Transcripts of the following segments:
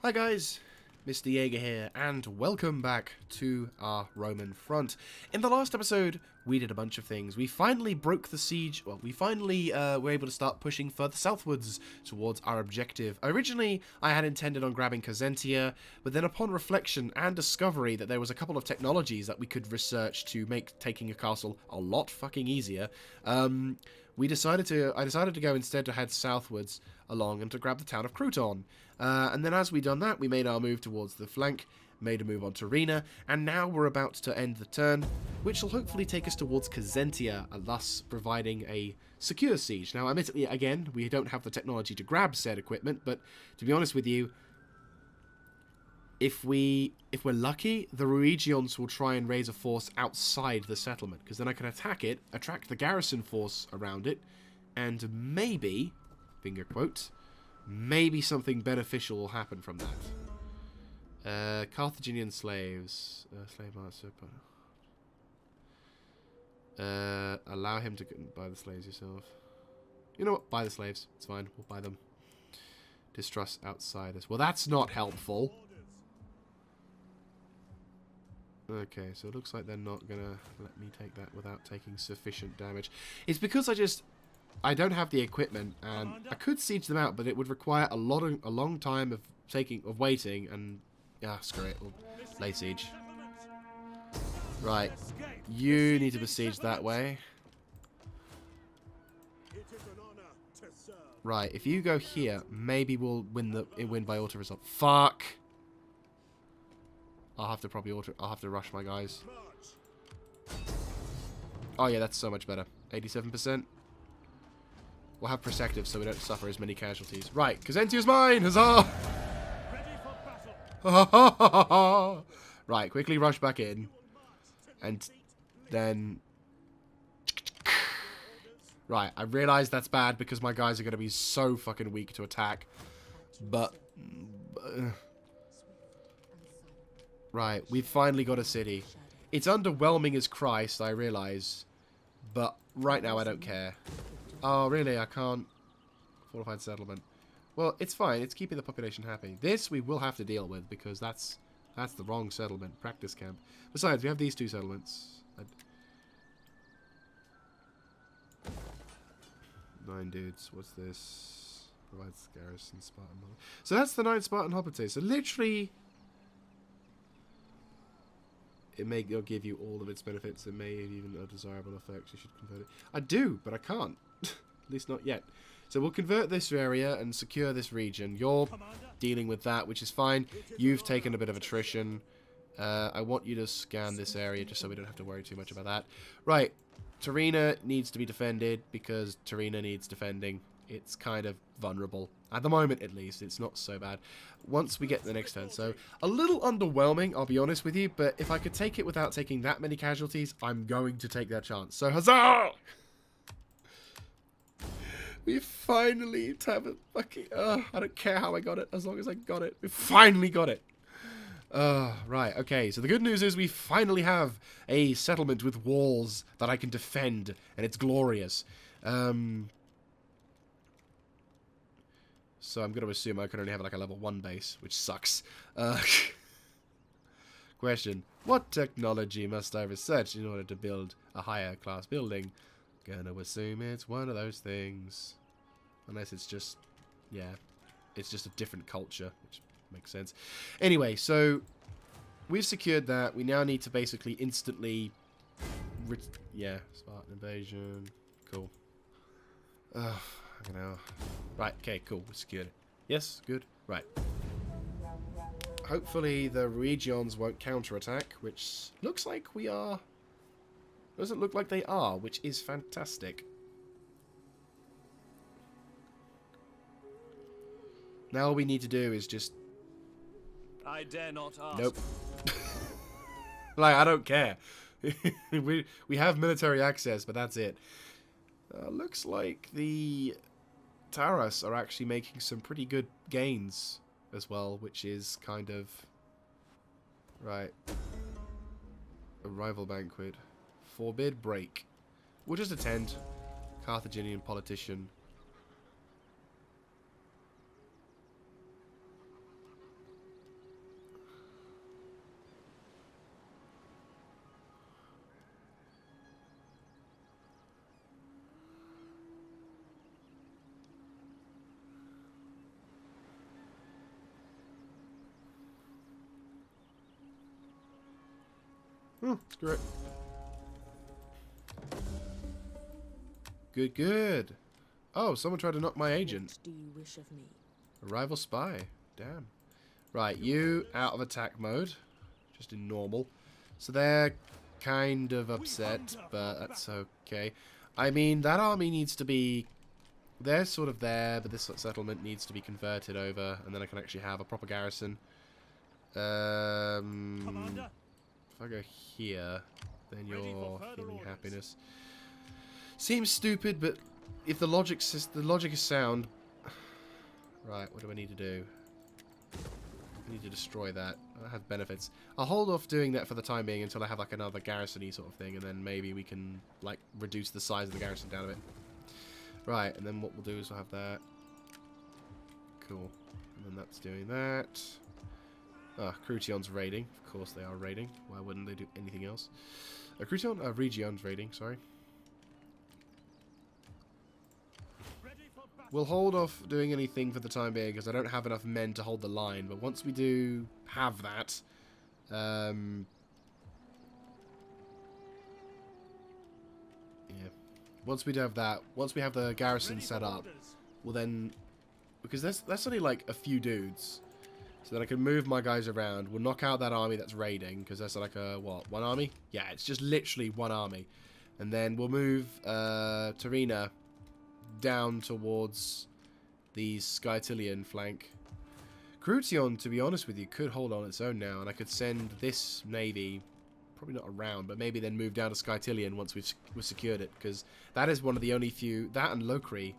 Hi guys, Mr. Jaeger here, and welcome back to our Roman front. In the last episode, we did a bunch of things. We finally broke the siege, well, we finally were able to start pushing further southwards towards our objective. Originally, I had intended on grabbing Kazantia, but then upon reflection and discovery that there was a couple of technologies that we could research to make taking a castle a lot fucking easier, I decided to go instead to head southwards along and to grab the town of Crouton. And then as we done that, we made our move towards the flank, made a move on to Rhegion, and now we're about to end the turn, which will hopefully take us towards Kazantia, and thus providing a secure siege. Now, admittedly, again, we don't have the technology to grab said equipment, but to be honest with you, if we're lucky, the Rhegions will try and raise a force outside the settlement, because then I can attack it, attract the garrison force around it, and maybe, finger quote, maybe something beneficial will happen from that. Carthaginian slaves. Slave master. Allow him to buy the slaves yourself. You know what? Buy the slaves. It's fine. We'll buy them. Distrust outsiders. Well, that's not helpful. Okay, so it looks like they're not gonna let me take that without taking sufficient damage. It's because I don't have the equipment, and I could siege them out, but it would require a long time of waiting, and screw it, we'll lay siege. Right, you need to besiege that way. Right, if you go here, maybe we'll win by auto result. Fuck. I'll have to rush my guys. Oh yeah, that's so much better. 87%. We'll have Protective so we don't suffer as many casualties. Right, Kazantia's mine! Huzzah! Right, quickly rush back in. And then... Right, I realise that's bad because my guys are going to be so fucking weak to attack. But... Right, we've finally got a city. It's underwhelming as Christ, I realise. But right now I don't care. Oh, really? I can't... Fortified settlement. Well, it's fine. It's keeping the population happy. This we will have to deal with because that's the wrong settlement. Practice camp. Besides, we have these two settlements. 9 dudes. What's this? Provides garrison Spartan. So that's the 9 Spartan hoplites. So literally... It'll give you all of its benefits. It may have even a desirable effect. You should convert it. I do, but I can't. At least not yet. So we'll convert this area and secure this region. You're dealing with that, which is fine. You've taken a bit of attrition. I want you to scan this area just so we don't have to worry too much about that. Right. Terina needs to be defended because Terina needs defending. It's kind of vulnerable. At the moment, at least. It's not so bad. Once we get to the next turn. So, a little underwhelming, I'll be honest with you. But if I could take it without taking that many casualties, I'm going to take that chance. So, huzzah! We finally have a fucking... I don't care how I got it, as long as I got it. We finally got it. Right, okay. So, the good news is we finally have a settlement with walls that I can defend. And it's glorious. So I'm going to assume I can only have like a level 1 base, which sucks. Question. What technology must I research in order to build a higher class building? Gonna assume it's one of those things. Unless it's just, yeah, it's just a different culture, which makes sense. Anyway, so we've secured that. We now need to basically instantly, yeah, Spartan invasion. Cool. Right, okay, cool. We secured it. Yes, good. Right. Hopefully the Rhegions won't counterattack, which looks like we are. Doesn't look like they are, which is fantastic. Now all we need to do is just... I dare not ask. Nope. Like, I don't care. we have military access, but that's it. Looks like the Taras are actually making some pretty good gains as well, which is kind of... Right. Arrival banquet. Forbid break. We'll just attend. Carthaginian politician. Screw it. Good, good. Oh, someone tried to knock my agent. What do you wish of me? A rival spy. Damn. Right, you out of attack mode. Just in normal. So they're kind of upset, but that's okay. I mean, that army needs to be... They're sort of there, but this settlement needs to be converted over, and then I can actually have a proper garrison. Commander, If I go here, then you're feeling happiness. Seems stupid, but if the logic is sound... Right, what do I need to do? I need to destroy that. That has benefits. I'll hold off doing that for the time being until I have like another garrison-y sort of thing, and then maybe we can like reduce the size of the garrison down a bit. Right, and then what we'll do is we'll have that. Cool. And then that's doing that. Ah, Rhegion's raiding. Of course they are raiding. Why wouldn't they do anything else? Rhegion's raiding, sorry. We'll hold off doing anything for the time being because I don't have enough men to hold the line. But once we do have that, yeah. Once we do have that, once we have the garrison set up, we'll then, because that's only like a few dudes, so that I can move my guys around. We'll knock out that army that's raiding because that's like a what, one army? Yeah, it's just literally one army, and then we'll move Tarina down towards the Skytillian flank. Rhegion, to be honest with you, could hold on its own now, and I could send this navy, probably not around, but maybe then move down to Skytillian once we've secured it, because that is one of the only few, that and Locri,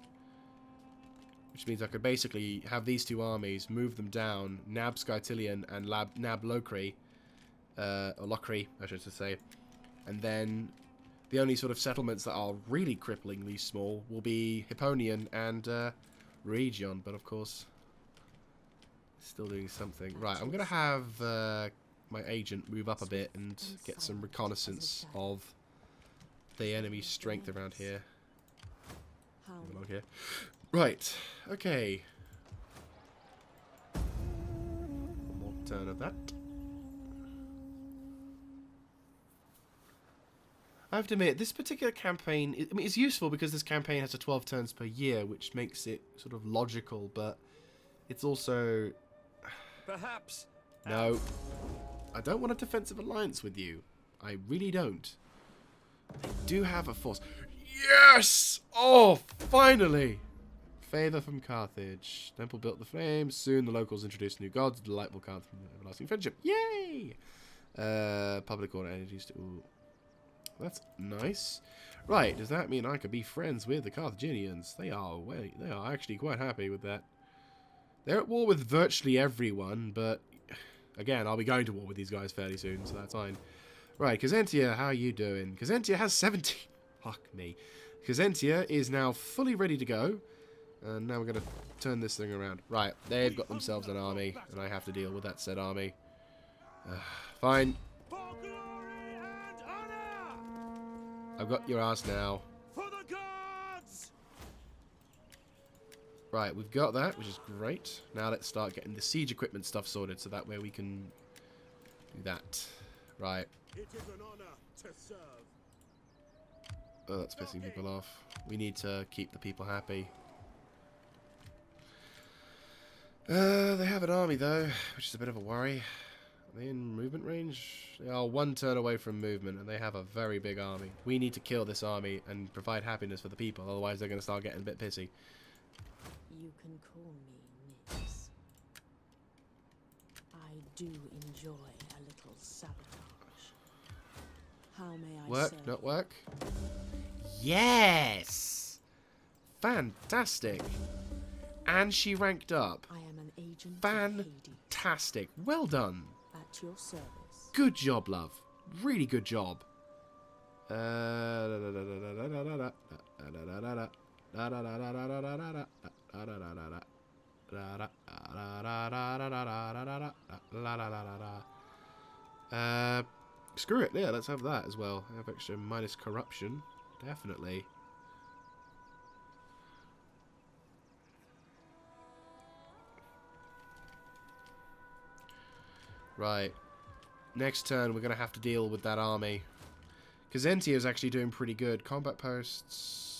which means I could basically have these two armies, move them down, nab Skytillian and nab Locri, or Locri, I should say, and then the only sort of settlements that are really cripplingly small will be Hipponian and Rhegion, but of course, still doing something. Right, I'm going to have my agent move up a bit and get some reconnaissance of the enemy's strength around here. Along here. Right, okay. One more turn of that. I have to admit, this particular campaign, I mean, it's useful because this campaign has a 12 turns per year, which makes it sort of logical, but it's also... perhaps. No. I don't want a defensive alliance with you. I really don't. I do have a force. Yes! Oh, finally! Favor from Carthage. Temple built the flames. Soon the locals introduced new gods. Delightful card from everlasting friendship. Yay! Public order energies to... Ooh. That's nice. Right, does that mean I could be friends with the Carthaginians? They are actually quite happy with that. They're at war with virtually everyone, but again, I'll be going to war with these guys fairly soon, so that's fine. Right, Kazentia, how are you doing? Kazentia has 17. Fuck me. Kazentia is now fully ready to go, and now we're going to turn this thing around. Right, they've got themselves an army, and I have to deal with that said army. Fine. I've got your ass now. For the gods! Right, we've got that, which is great. Now let's start getting the siege equipment stuff sorted, so that way we can do that. Right. It is an honor to serve. Oh, that's pissing people off. We need to keep the people happy. They have an army, though, which is a bit of a worry. Are they in movement range? They are one turn away from movement, and they have a very big army. We need to kill this army and provide happiness for the people, otherwise they're going to start getting a bit pissy. You can call me Nix. I do enjoy a little sabotage. How may I Work, serve not you? work. Yes! Fantastic! And she ranked up. I am an agent of Hades. Fantastic. Well done. At your service. Good job, love. Really good job. Screw it. Yeah, let's have that as well. I have extra minus corruption. Definitely. Right. next turn we're going to have to deal with that army. Kazentia is actually doing pretty good. Combat posts.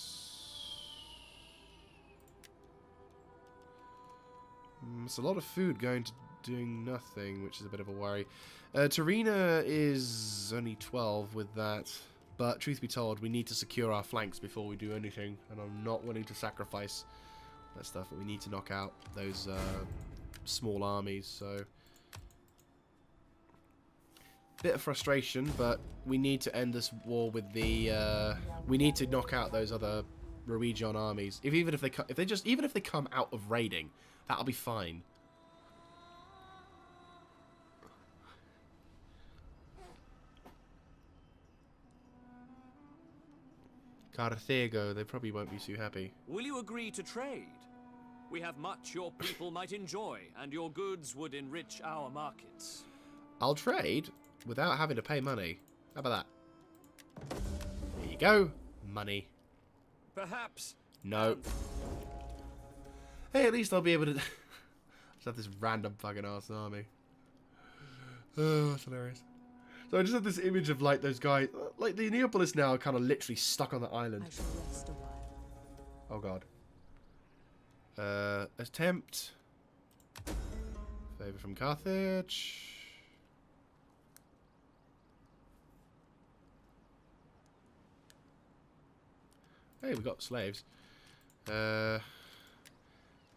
It's a lot of food going to doing nothing, which is a bit of a worry. Tarina is only 12 with that. But truth be told, we need to secure our flanks before we do anything. And I'm not willing to sacrifice that stuff. But we need to knock out those small armies. So bit of frustration, but we need to end this war with the. We need to knock out those other Rhegion armies. Even if they come out of raiding, that'll be fine. Carthago, they probably won't be too happy. Will you agree to trade? We have much your people might enjoy, and your goods would enrich our markets. I'll trade without having to pay money. How about that? There you go. Money. Perhaps. No. Hey, at least I'll be able to just have this random fucking arse army. Oh, that's hilarious. So I just have this image of like those guys, like the Neapolis now are kind of literally stuck on the island. I shall rest a while. Oh god. Attempt. Favor from Carthage. Hey, we got slaves.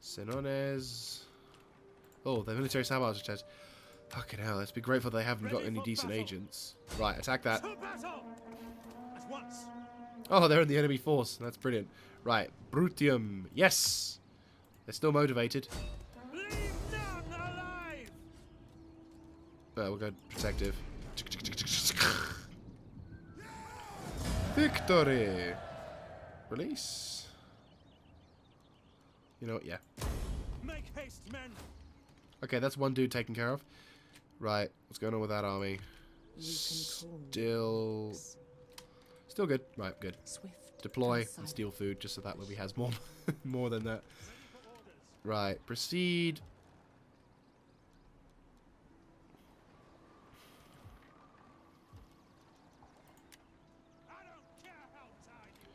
Senones. Oh, the military sabotage test. Fucking hell, let's be grateful they haven't got any decent agents. Right, attack that. To battle! At once! Oh, they're in the enemy force. That's brilliant. Right, Brutium. Yes! They're still motivated. Leave none alive! We'll go protective. Victory! Release. You know what? Yeah. Make haste, men! Okay, that's one dude taken care of. Right, what's going on with that army? You can call me Still... Fox. Still good. Right, good. Swift Deploy and and steal food, just so that way we has more, more than that. Right, proceed. I don't care how tired you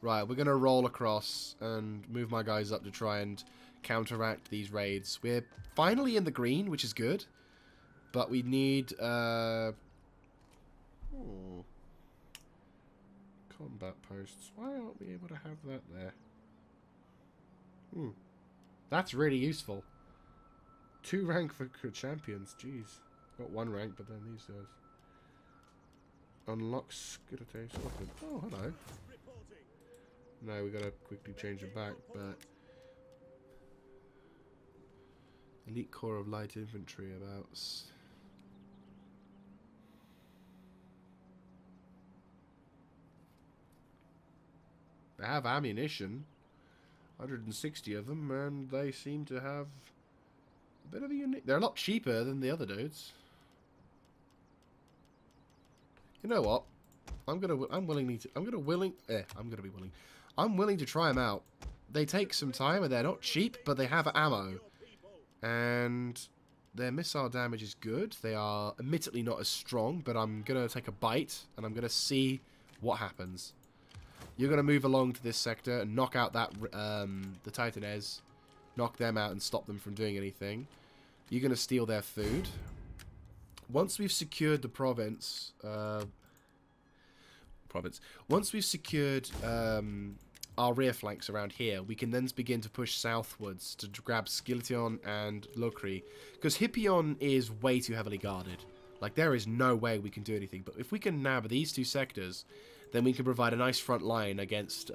Right, we're going to roll across and move my guys up to try and counteract these raids. We're finally in the green, which is good. But we need... combat posts. Why aren't we able to have that there? That's really useful. 2 rank for champions. Jeez. Got 1 rank, but then these guys. Unlock Skirate. Oh, hello. No, we gotta quickly change it back, but... Elite Corps of Light Infantry about... They have ammunition. 160 of them, and they seem to have a bit of a unique... They're a lot cheaper than the other dudes. You know what? I'm willing to try them out. They take some time, and they're not cheap, but they have ammo. And their missile damage is good. They are admittedly not as strong, but I'm going to take a bite, and I'm going to see what happens. You're going to move along to this sector and knock out that the Titanes. Knock them out and stop them from doing anything. You're going to steal their food. Once we've secured the province... Once we've secured our rear flanks around here, we can then begin to push southwards to grab Skiltion and Locri. Because Hippion is way too heavily guarded. Like, there is no way we can do anything. But if we can nab these 2 sectors... then we can provide a nice front line against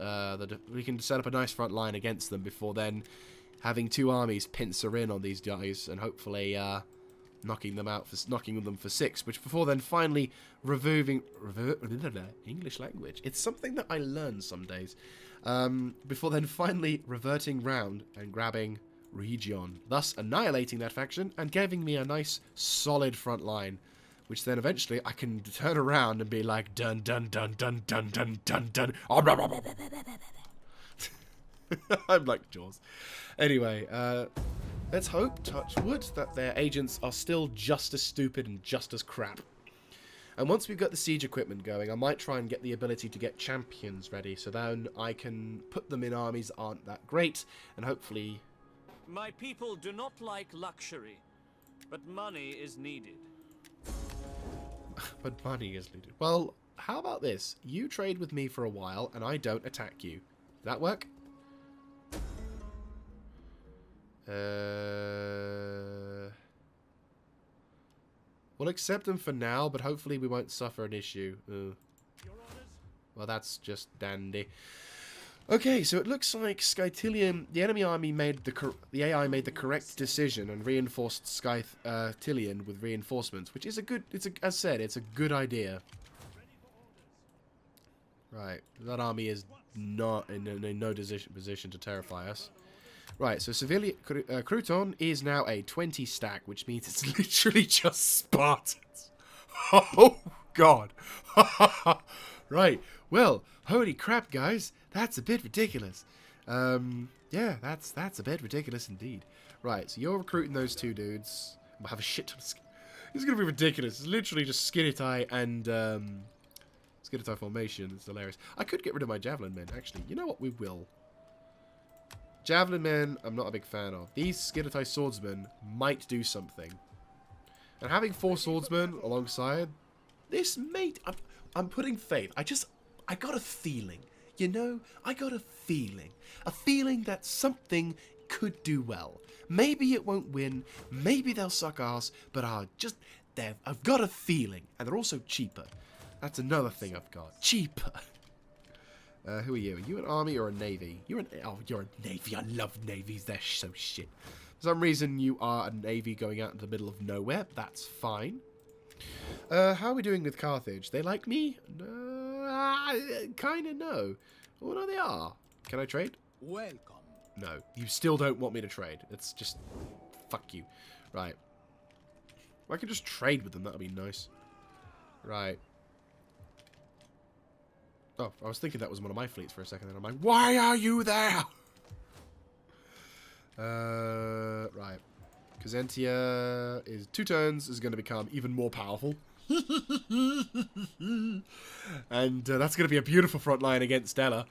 we can set up a nice front line against them before then having 2 armies pincer in on these guys and hopefully knocking them for 6, which before then finally English language. It's something that I learn some days. Before then finally reverting round and grabbing Rhegion, thus annihilating that faction and giving me a nice solid front line. Which then eventually I can turn around and be like, dun dun dun dun dun dun dun dun. I'm like Jaws. Anyway, Let's hope, touch wood, that their agents are still just as stupid and just as crap. And once we've got the siege equipment going, I might try and get the ability to get champions ready, so then I can put them in armies that aren't that great, and hopefully... My people do not like luxury, but money is needed. But money is needed. Well, how about this? You trade with me for a while, and I don't attack you. Does that work? We'll accept them for now, but hopefully we won't suffer an issue. Well, that's just dandy. Okay, so it looks like Skytillion, the enemy army made the AI made the correct decision and reinforced Skytillion with reinforcements, which is a good. As said, it's a good idea. Right, that army is not in no position to terrify us. Right, so civilian Crouton is now a 20 stack, which means it's literally just Spartans. Oh God! Right, well, holy crap, guys, that's a bit ridiculous. Yeah, that's a bit ridiculous indeed. Right, so you're recruiting those two dudes. We'll have a shit ton of. It's gonna be ridiculous. It's literally just Skinitai and Skinitai formation. It's hilarious. I could get rid of my javelin men, actually. You know what? We will. Javelin men, I'm not a big fan of. These Skinitai swordsmen might do something. And having 4 swordsmen alongside, this may... I'm putting faith. I got a feeling. You know? I got a feeling. A feeling that something could do well. Maybe it won't win. Maybe they'll suck ass. But I've got a feeling. And they're also cheaper. That's another thing I've got. Cheaper. Who are you? Are you an army or a navy? You're a navy. I love navies. They're so shit. For some reason, you are a navy going out into the middle of nowhere. That's fine. How are we doing with Carthage? They like me? Kind of no. Oh, no, they are. Can I trade? Welcome. No. You still don't want me to trade. It's just... Fuck you. Right. Well, I could just trade with them. That would be nice. Right. Oh, I was thinking that was one of my fleets for a second, and I'm like, why are you there? Right. Kazentia is 2 turns, is going to become even more powerful. And that's going to be a beautiful front line against Stella.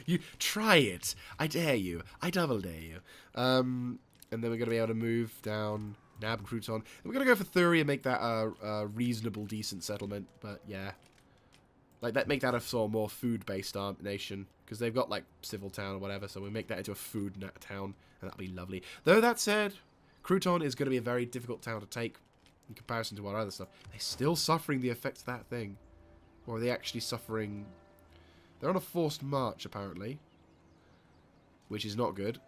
You try it. I dare you. I double dare you. And then we're going to be able to move down Nab and Crouton. And we're going to go for Thury and make that a reasonable, decent settlement. But yeah. Like, make that a sort of more food-based nation. Because they've got, like, civil town or whatever. So we make that into a food town. And that'll be lovely. Though, that said, Crouton is going to be a very difficult town to take. In comparison to our other stuff. They're still suffering the effects of that thing. Or are they actually suffering... They're on a forced march, apparently. Which is not good.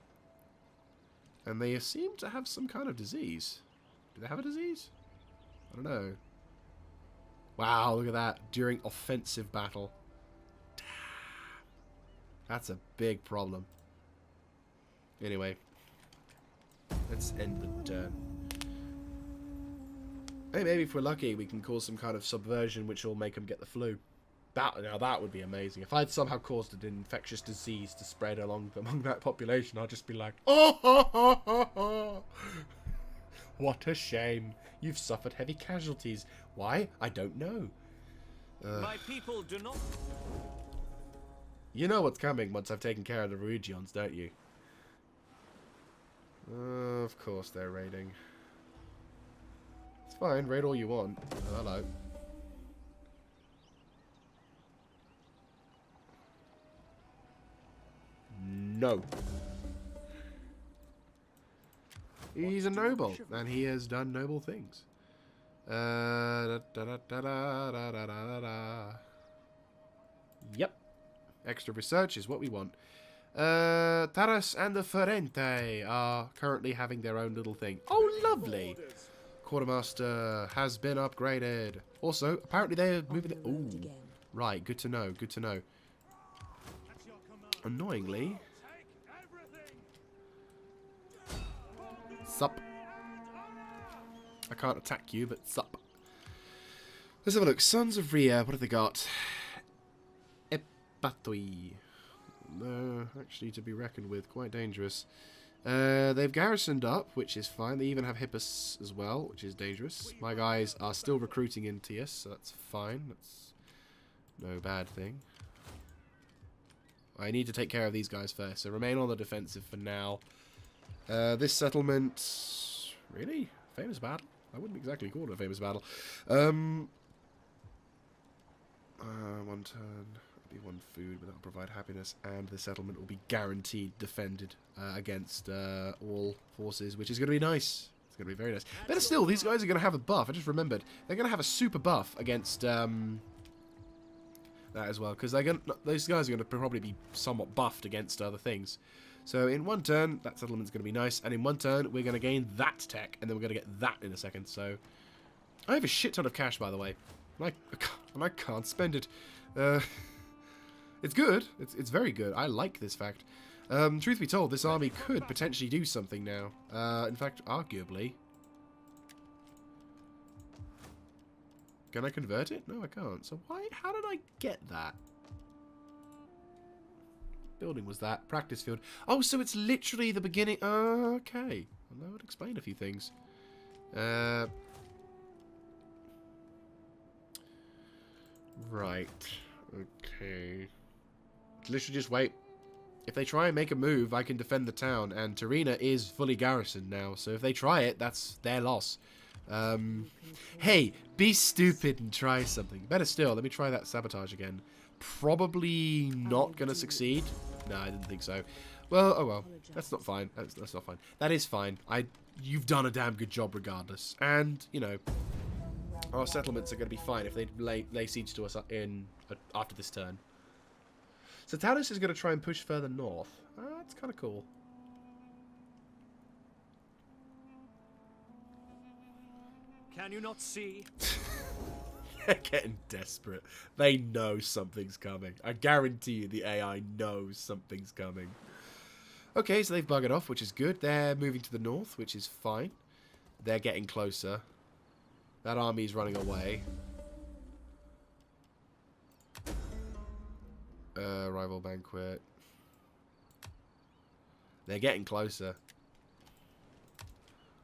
And they seem to have some kind of disease. Do they have a disease? I don't know. Wow, look at that. During offensive battle. Damn. That's a big problem. Anyway. Let's end the turn. Hey, maybe if we're lucky, we can cause some kind of subversion which will make them get the flu. Now that would be amazing. If I'd somehow caused an infectious disease to spread among that population, I'd just be like, oh, what a shame. You've suffered heavy casualties. Why? I don't know. My people do not... You know what's coming once I've taken care of the Rhegions, don't you? Of course they're raiding. It's fine, raid all you want. Oh, hello. No. He's a noble, and he has done noble things. Yep. Extra research is what we want. Taras and the Ferente are currently having their own little thing. Oh, lovely. Quartermaster has been upgraded. Also, apparently they're moving... Ooh. Right, good to know, good to know. Annoyingly... Sup. I can't attack you, but sup. Let's have a look. Sons of Rhea, what have they got? Epatoi. No, actually to be reckoned with. Quite dangerous. They've garrisoned up, which is fine. They even have hippos as well, which is dangerous. My guys are still recruiting in Tias, so that's fine. That's no bad thing. I need to take care of these guys first, so remain on the defensive for now. This settlement... Really? Famous battle? I wouldn't exactly call it a famous battle. One turn... Be one food, but that'll provide happiness, and the settlement will be guaranteed defended against all forces, which is going to be nice. It's going to be very nice. Better still, these guys are going to have a buff. I just remembered. They're going to have a super buff against that as well, because those guys are going to probably be somewhat buffed against other things. So in one turn, that settlement's going to be nice, and in one turn, we're going to gain that tech, and then we're going to get that in a second. So I have a shit ton of cash, by the way, and I can't spend it. It's good. It's very good. I like this fact. Truth be told, this army could potentially do something now. In fact, arguably. Can I convert it? No, I can't. So why? How did I get that? Building was that. Practice field. Oh, so it's literally the beginning. Okay. Well, that would explain a few things. Right. Okay. Literally just wait. If they try and make a move, I can defend the town, and Tarina is fully garrisoned now, so if they try it, that's their loss. Hey, be stupid and try something. Better still, let me try that sabotage again. Probably not gonna succeed. No, I didn't think so. Well, oh well. That's not fine. That's not fine. That is fine. You've done a damn good job regardless. And, you know, our settlements are going to be fine if they lay siege to us after this turn. So Talos is going to try and push further north. That's kind of cool. Can you not see? They're getting desperate. They know something's coming. I guarantee you the AI knows something's coming. Okay, so they've buggered off, which is good. They're moving to the north, which is fine. They're getting closer. That army's running away. Rival banquet. They're getting closer.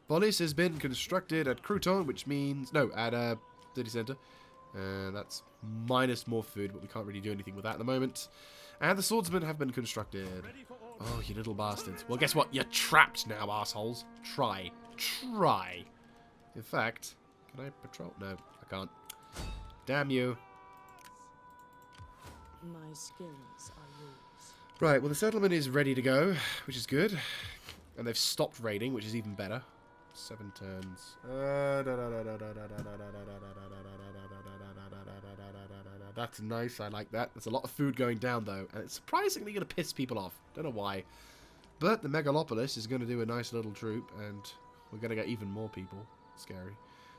Polis has been constructed at Crouton, which means... No, at City Centre. That's minus more food, but we can't really do anything with that at the moment. And the swordsmen have been constructed. Oh, you little bastards. Well, guess what? You're trapped now, assholes. Try. Try. In fact, can I patrol? No, I can't. Damn you. My skills are yours. Right, well, the settlement is ready to go, which is good. And they've stopped raiding, which is even better. 7 turns. That's nice, I like that. There's a lot of food going down, though. And it's surprisingly going to piss people off. Don't know why. But the Megalopolis is going to do a nice little troop, and we're going to get even more people. Scary.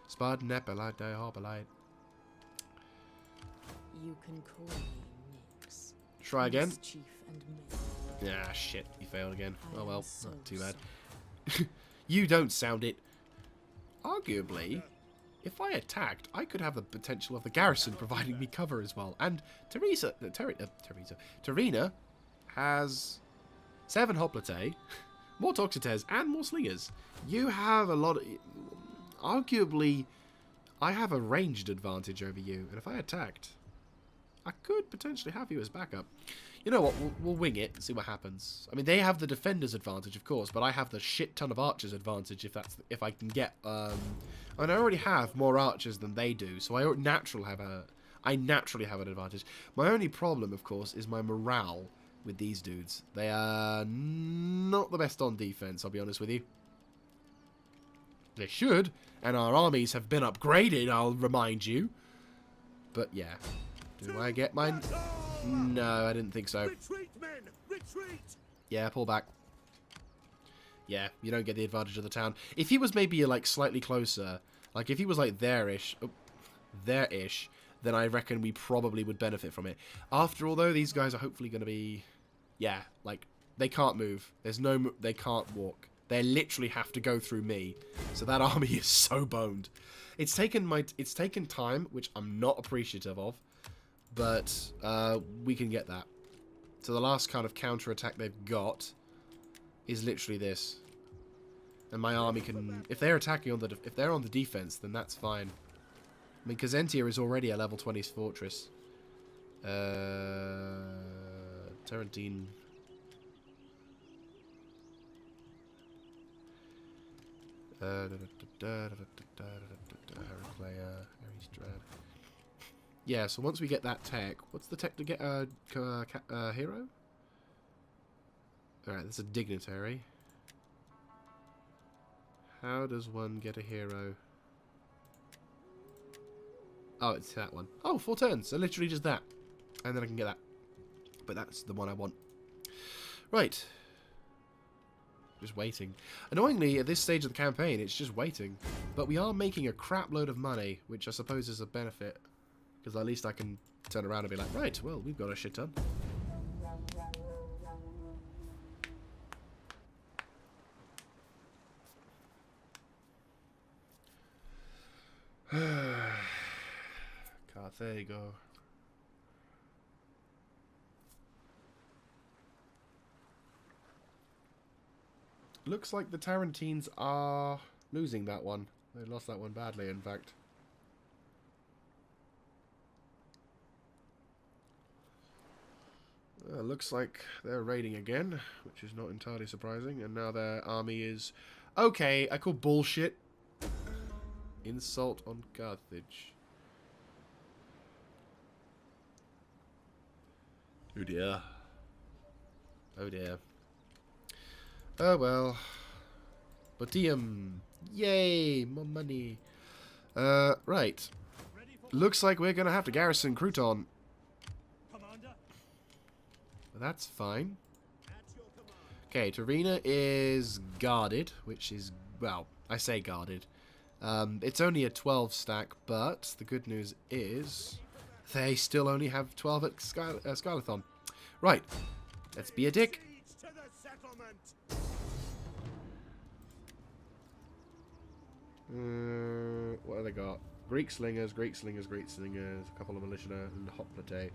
Spartan, Epilite, Hoplite. You can call me Nyx. Try again. Mischief and menace. Yeah, shit. You failed again. I Oh well, am so not too bad. sorry. You don't sound it. Arguably, if I attacked, I could have the potential of the garrison providing me cover as well. And Tarina has 7 hoplite, more toxites, and more slingers. You have a lot of... Arguably, I have a ranged advantage over you. And if I attacked, I could potentially have you as backup. You know what, we'll wing it and see what happens. I mean, they have the defender's advantage, of course, but I have the shit ton of archers advantage if I can get... I mean, I already have more archers than they do, so I naturally have an advantage. My only problem, of course, is my morale with these dudes. They are not the best on defense, I'll be honest with you. They should, and our armies have been upgraded, I'll remind you. But yeah, do I get mine? No, I didn't think so. Retreat, men! Retreat! Yeah, pull back. Yeah, you don't get the advantage of the town. If he was maybe like slightly closer, like if he was like there-ish, then I reckon we probably would benefit from it. After all, though, these guys are hopefully going to be, yeah, like they can't move. They can't walk. They literally have to go through me. So that army is so boned. It's taken time, which I'm not appreciative of. But we can get that. So the last kind of counter-attack they've got, is literally this. And my army can... If they're attacking on the... If they're on the defense, then that's fine. I mean, Kazantia is already a level 20 fortress. Tarantine... Yeah, so once we get that tech... What's the tech to get a hero? Alright, that's a dignitary. How does one get a hero? Oh, it's that one. Oh, 4 turns. So literally just that. And then I can get that. But that's the one I want. Right. Just waiting. Annoyingly, at this stage of the campaign, it's just waiting. But we are making a crap load of money, which I suppose is a benefit. Because at least I can turn around and be like, right, well, we've got a shit ton. Carthago. Looks like the Tarantines are losing that one. They lost that one badly, in fact. Looks like they're raiding again, which is not entirely surprising. And now their army is... Okay, I call bullshit. Insult on Carthage. Oh dear. Oh dear. Oh well. Batium. Yay! More money. Right. Looks like we're gonna have to garrison Crouton. Commander, But that's fine. Okay, Tarina is guarded, which is... Well, I say guarded. It's only a 12 stack, but the good news is they still only have 12 at Skylathon. Right, let's be a dick. siege to the settlement. What have they got? Greek slingers, Greek slingers, Greek slingers, a couple of militia and hoplite.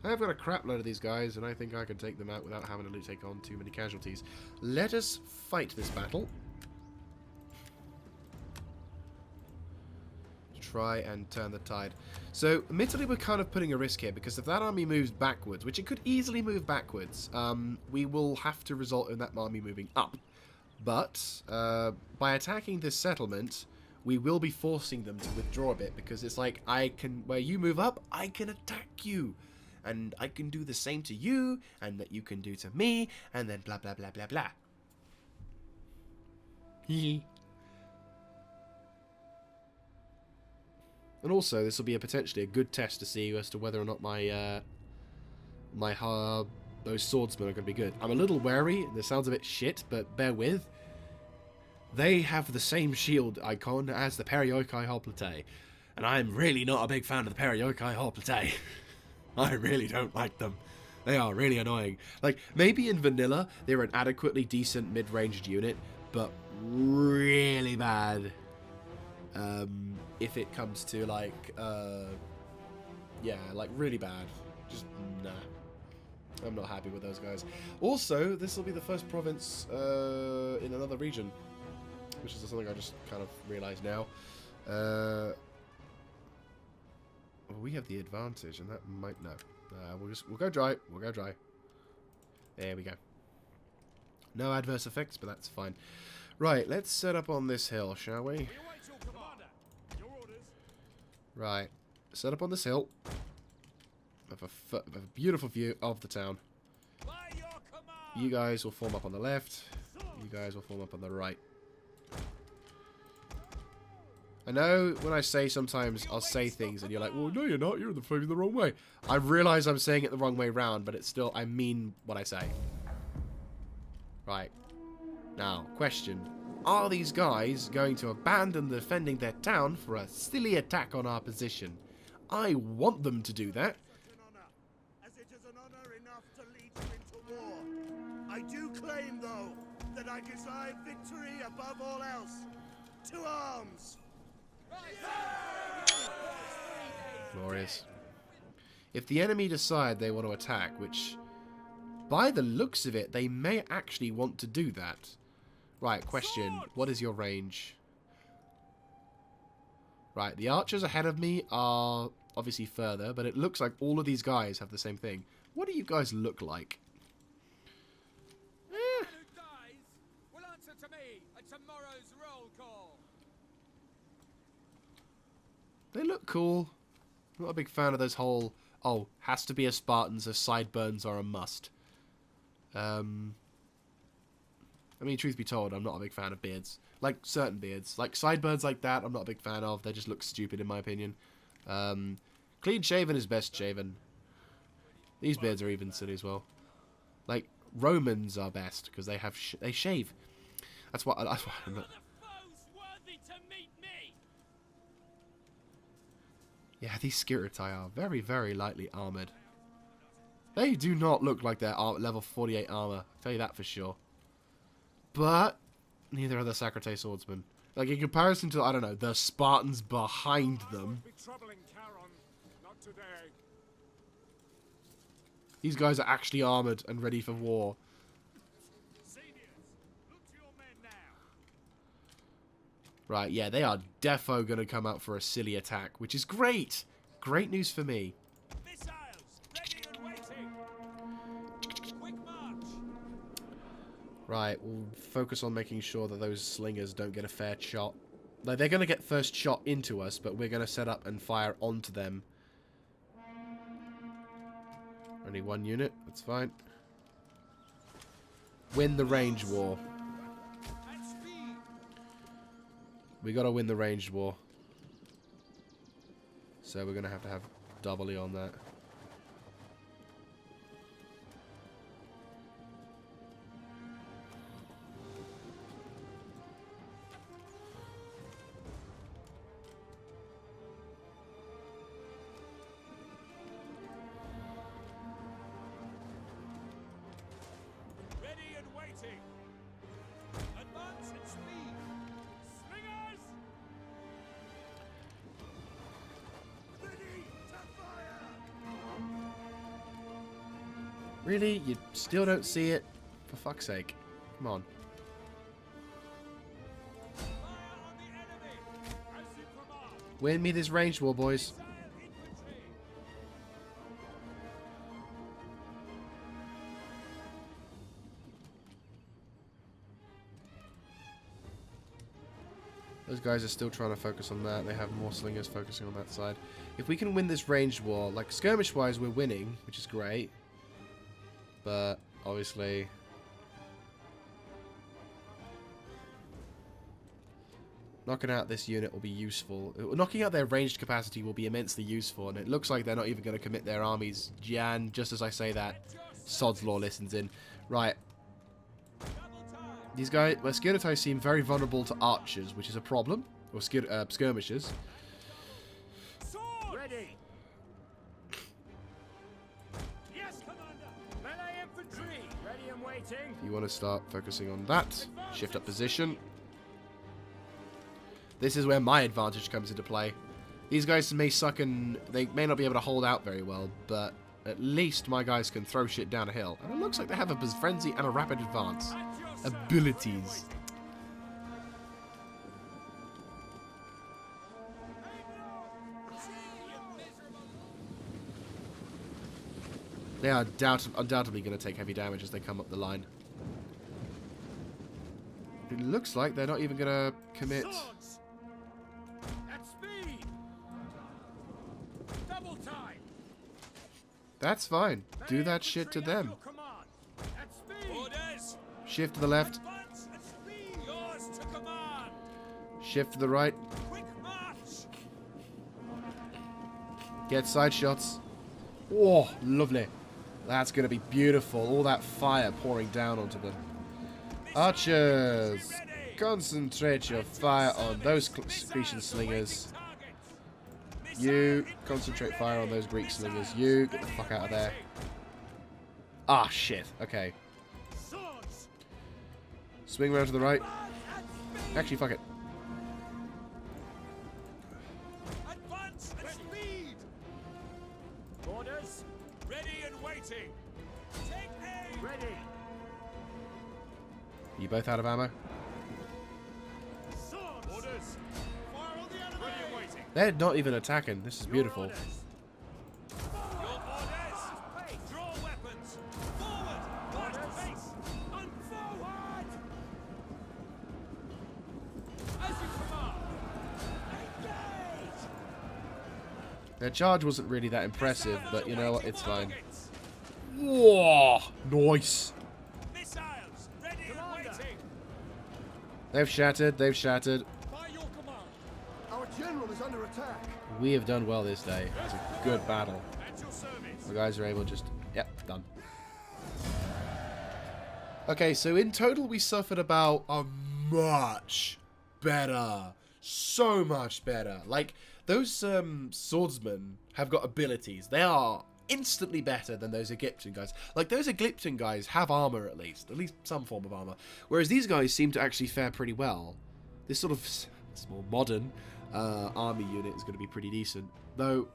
I've got a crap load of these guys, and I think I can take them out without having to take on too many casualties. Let us fight this battle. Try and turn the tide. So, admittedly, we're kind of putting a risk here, because if that army moves backwards, which it could easily move backwards, we will have to result in that army moving up. But, by attacking this settlement, we will be forcing them to withdraw a bit, because it's like, where you move up, I can attack you. And I can do the same to you, and that you can do to me, and then blah blah blah blah blah. Hee. And also, this will be potentially a good test to see as to whether or not those swordsmen are going to be good. I'm a little wary, and this sounds a bit shit, but bear with. They have the same shield icon as the Perioikoi Hoplite, and I'm really not a big fan of the Perioikoi Hoplite. I really don't like them. They are really annoying. Like, maybe in vanilla, they're an adequately decent mid-ranged unit, but really bad. If it comes to, like, yeah, like, really bad. Just, nah. I'm not happy with those guys. Also, this will be the first province in another region, which is something I just kind of realised now. We have the advantage, and that might... No. We'll go dry. We'll go dry. There we go. No adverse effects, but that's fine. Right, let's set up on this hill, shall we? Right, set up on this hill. Have a beautiful view of the town. You guys will form up on the left. You guys will form up on the right. I know when I say sometimes I'll say things and you're like, well, no, you're not. You're the wrong way. I realise I'm saying it the wrong way round, but it's still, I mean what I say. Right. Now, question. Are these guys going to abandon defending their town for a silly attack on our position? I want them to do that. As it is an honor enough to lead you into war. I do claim, though, that I desire victory above all else. To arms! Glorious. If the enemy decide they want to attack, which by the looks of it, they may actually want to do that. Right, question. What is your range? Right, the archers ahead of me are obviously further, but it looks like all of these guys have the same thing. What do you guys look like? Who dies will answer to me at tomorrow's roll call. They look cool. Not a big fan of those whole... Oh, has to be a Spartan, so sideburns are a must. I mean, truth be told, I'm not a big fan of beards. Like, certain beards. Like, sideburns like that, I'm not a big fan of. They just look stupid, in my opinion. Clean shaven is best shaven. These beards are even silly as well. Like, Romans are best, because they have they shave. That's what I'm not... Yeah, these Skiritai are very, very lightly armoured. They do not look like they're level 48 armour. I'll tell you that for sure. But neither are the Sakrate swordsmen. Like, in comparison to, I don't know, the Spartans behind them. These guys are actually armoured and ready for war. Right, yeah, they are defo going to come out for a silly attack, which is great. Great news for me. Right, we'll focus on making sure that those slingers don't get a fair shot. Like, they're going to get first shot into us, but we're going to set up and fire onto them. Only one unit, that's fine. Win the range war. We gotta win the ranged war. So we're gonna have doubly on that. Ready and waiting. Advance at speed. Slingers! Ready to fire! Really? You still don't see it? For fuck's sake. Come on. Fire on the enemy! As you command! Win me this ranged war, boys. Sail infantry! Those guys are still trying to focus on that. They have more slingers focusing on that side. If we can win this ranged war, like skirmish-wise, we're winning, which is great. But obviously, knocking out this unit will be useful. Knocking out their ranged capacity will be immensely useful, and it looks like they're not even going to commit their armies. Jan, just as I say that, Sod's Law listens in. Right. These guys, well, Skirmitai seem very vulnerable to archers, which is a problem. Or skirmishers. Ready! Yes, Commander! Melee infantry! Ready and waiting! You want to start focusing on that. Shift up position. This is where my advantage comes into play. These guys may suck and they may not be able to hold out very well, but at least my guys can throw shit down a hill. And it looks like they have a frenzy and a rapid advance. Abilities. They are undoubtedly going to take heavy damage as they come up the line. It looks like they're not even going to commit. Swords! At speed! Double time! That's fine. Do that shit to them. At speed! Orders! Shift to the left. Advance at speed! Yours to command! Shift to the right. Quick march! Get side shots. Oh, lovely. That's going to be beautiful. All that fire pouring down onto them. Archers, concentrate your fire on those Grecian slingers. You concentrate fire on those Greek slingers. You get the fuck out of there. Ah, shit. Okay. Swing around to the right. Actually, fuck it. Advance at speed! Orders! Ready and waiting! Take aim! Ready. You both out of ammo? Swords. Orders! Fire on the enemy! Ready and waiting. They're not even attacking. This is beautiful. Your orders. Your orders! Draw weapons! Forward! Watch face! And forward! As you command. Engage! Their charge wasn't really that impressive, but you know what? It's fine. Targets. Whoa! Nice! Missiles! Ready and Commander. waiting! They've shattered. They've shattered. By your command! Our general is under attack. We have done well this day. It's a good battle. At your service! The guys are able to just... Yep, done. Okay, so in total we suffered about a much better. So much better. Like, those swordsmen have got abilities. They are instantly better than those Egyptian guys. Like, those Egyptian guys have armor at least some form of armor. Whereas these guys seem to actually fare pretty well. This sort of more modern army unit is going to be pretty decent. Though,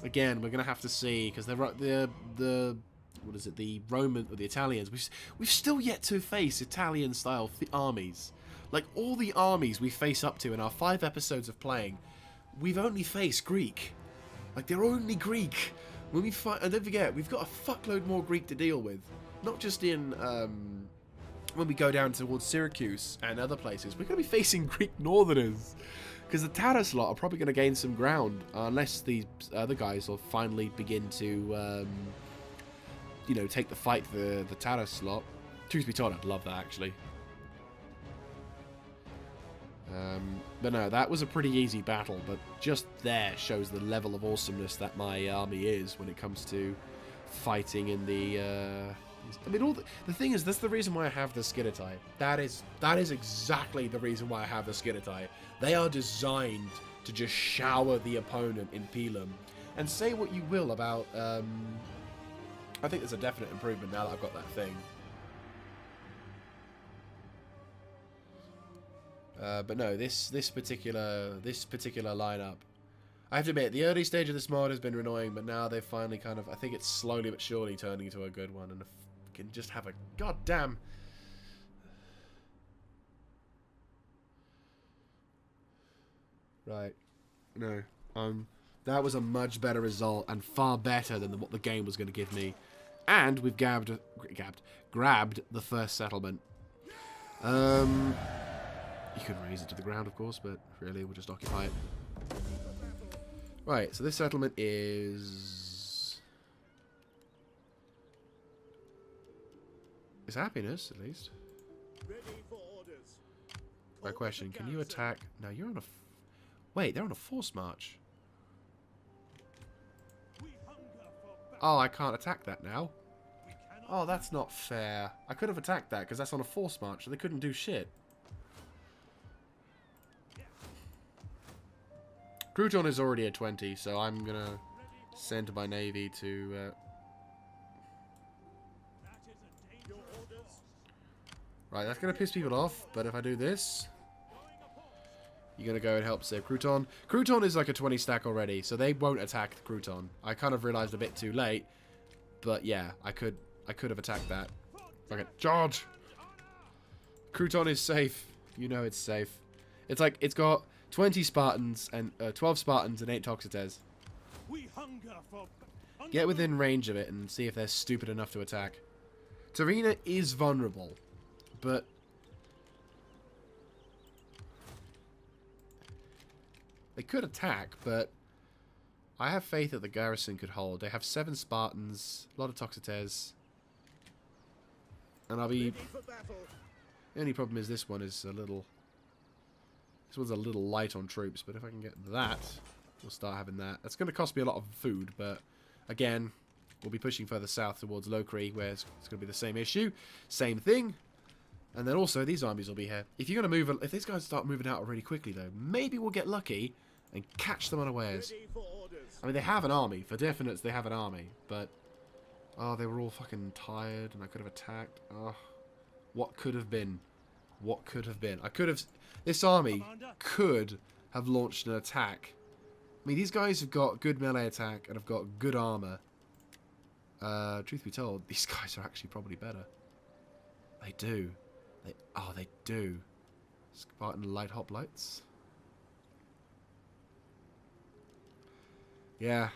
again, we're going to have to see, because the what is it, the Roman or the Italians, we've still yet to face Italian style armies. Like, all the armies we face up to in our 5 episodes of playing, we've only faced Greek. Like, they're only Greek. When we fight, and don't forget, we've got a fuckload more Greek to deal with. Not just in when we go down towards Syracuse and other places. We're going to be facing Greek Northerners. Because the Taras lot are probably going to gain some ground, unless these other guys will finally begin to, you know, take the fight for the Taras lot. Truth be told, I'd love that, actually. But no, that was a pretty easy battle, but just there shows the level of awesomeness that my army is when it comes to fighting in the... I mean, the thing is, that's the reason why I have the Skiddatai. That is exactly the reason why I have the Skiddatai. They are designed to just shower the opponent in Pelum. And say what you will about... I think there's a definite improvement now that I've got that thing. But no, this particular lineup, I have to admit, the early stage of this mod has been annoying, but now they've finally kind of, I think it's slowly but surely turning into a good one, and if we can just have a goddamn... Right. No. That was a much better result, and far better than what the game was going to give me. And we've grabbed the first settlement. You could raise it to the ground, of course, but really we'll just occupy it. Right, so this settlement is... It's happiness, at least. Ready for orders. Right, question, can you attack... No, you're on a... Wait, they're on a force march. We hunger for battle. Oh, I can't attack that now. We cannot Oh, that's not fair. I could have attacked that, because that's on a force march, so they couldn't do shit. Crouton is already at 20, so I'm going to send my navy to... That is a danger. Your orders. Right, that's going to piss people off, but if I do this... You're going to go and help save Crouton. Crouton is like a 20 stack already, so they won't attack the Crouton. I kind of realised a bit too late, but yeah, I could have attacked that. Okay, charge! Crouton is safe. You know it's safe. It's like, it's got 20 Spartans and 12 Spartans and 8 Toxotes. We hunger for Get within range of it and see if they're stupid enough to attack. Tarina is vulnerable, but... They could attack, but I have faith that the garrison could hold. They have 7 Spartans, a lot of Toxotes, and I'll be... ready for battle. The only problem is this one is a little... This one's a little light on troops, but if I can get that, we'll start having that. That's going to cost me a lot of food, but again, we'll be pushing further south towards Locri, where it's going to be the same issue. Same thing. And then also, these armies will be here. If you're going to move... If these guys start moving out really quickly, though, maybe we'll get lucky and catch them unawares. Ready for orders. I mean, they have an army. For definite, they have an army. But, oh, they were all fucking tired, and I could have attacked. Oh, what could have been? What could have been? I could have... This army could have launched an attack. I mean, these guys have got good melee attack and have got good armor. Truth be told, these guys are actually probably better. They do. They do. Spartan light hoplites. Yeah.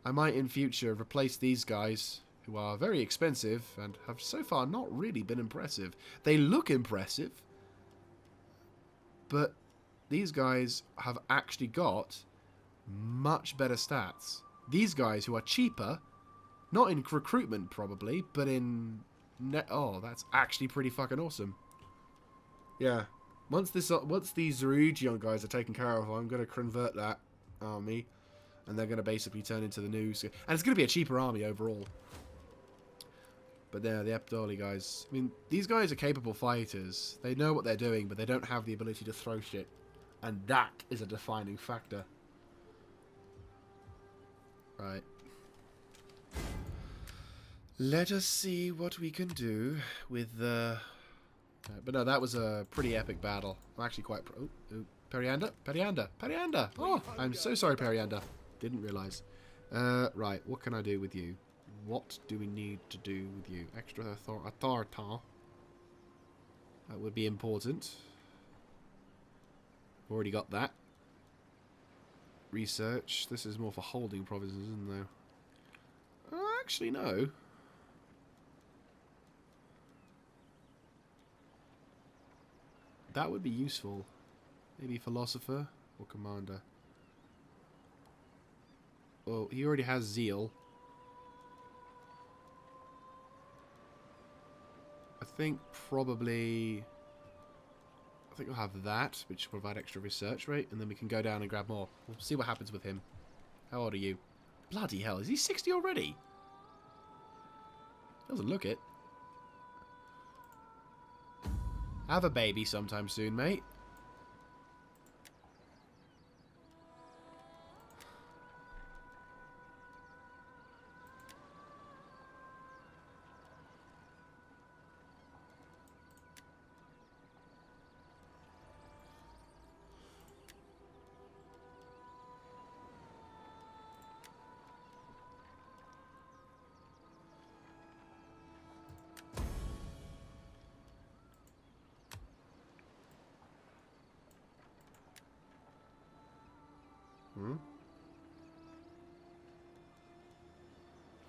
I might in future replace these guys, who are very expensive and have so far not really been impressive. They look impressive, but these guys have actually got much better stats. These guys who are cheaper, not in recruitment probably, but in... oh, that's actually pretty fucking awesome. Yeah. Once these Rhegion guys are taken care of, I'm going to convert that army. And they're going to basically turn into the new... And it's going to be a cheaper army overall. But there, the Abdoli guys... I mean, these guys are capable fighters. They know what they're doing, but they don't have the ability to throw shit. And that is a defining factor. Right. Let us see what we can do with the... but no, that was a pretty epic battle. I'm actually quite... Periander? Periander! Periander! Oh, I'm so sorry, Periander. Didn't realise. Right, what can I do with you? What do we need to do with you? Extra authority. That would be important. Already got that. Research. This is more for holding provinces, isn't there? Actually, no. That would be useful. Maybe philosopher or commander. Oh, he already has zeal. I think probably... I think we'll have that, which will provide extra research rate, and then we can go down and grab more. We'll see what happens with him. How old are you? Bloody hell, is he 60 already? Doesn't look it. Have a baby sometime soon, mate.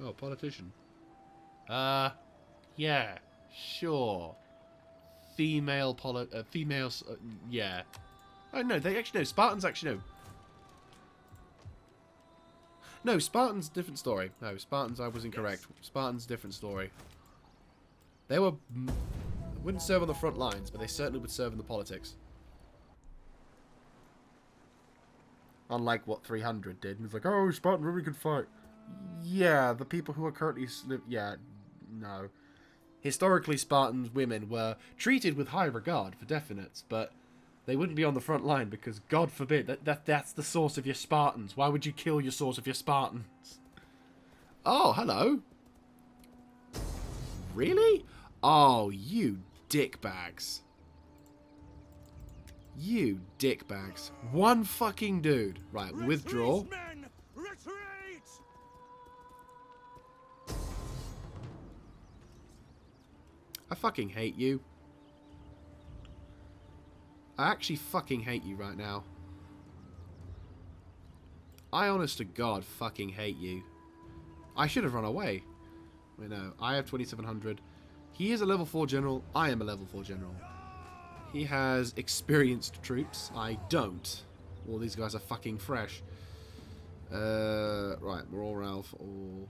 Oh, politician. Yeah, sure. Females, yeah. Oh, no, they actually know. Spartans actually know. No, Spartans, different story. No, Spartans, I was incorrect. Spartans, different story. They wouldn't serve on the front lines, but they certainly would serve in the politics. Unlike what 300 did. It's like, oh, Spartan really could fight. Yeah, the people who are currently... yeah, no. Historically, Spartans women were treated with high regard for definites, but they wouldn't be on the front line because, God forbid, that's the source of your Spartans. Why would you kill your source of your Spartans? Oh, hello. Really? Oh, you dickbags. You dickbags. One fucking dude. Right, withdraw. Men, retreat! I fucking hate you. I actually fucking hate you right now. I honest to God fucking hate you. I should have run away. Wait, no. I have 2700. He is a level 4 general. I am a level 4 general. He has experienced troops. I don't. Well, these guys are fucking fresh. Right, morale for all.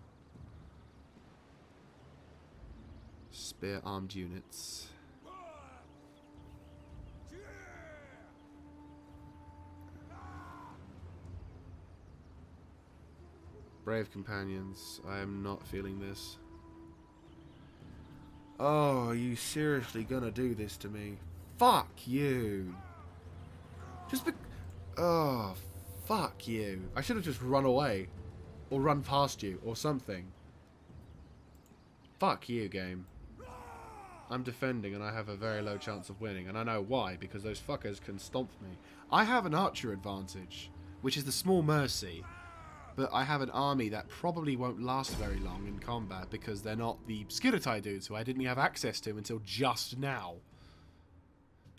Spear armed units. Brave companions. I am not feeling this. Oh, are you seriously gonna do this to me? Fuck you. Oh, fuck you. I should have just run away. Or run past you, or something. Fuck you, game. I'm defending and I have a very low chance of winning, and I know why, because those fuckers can stomp me. I have an archer advantage, which is the small mercy. but I have an army that probably won't last very long in combat because they're not the Skiratai dudes who I didn't have access to until just now.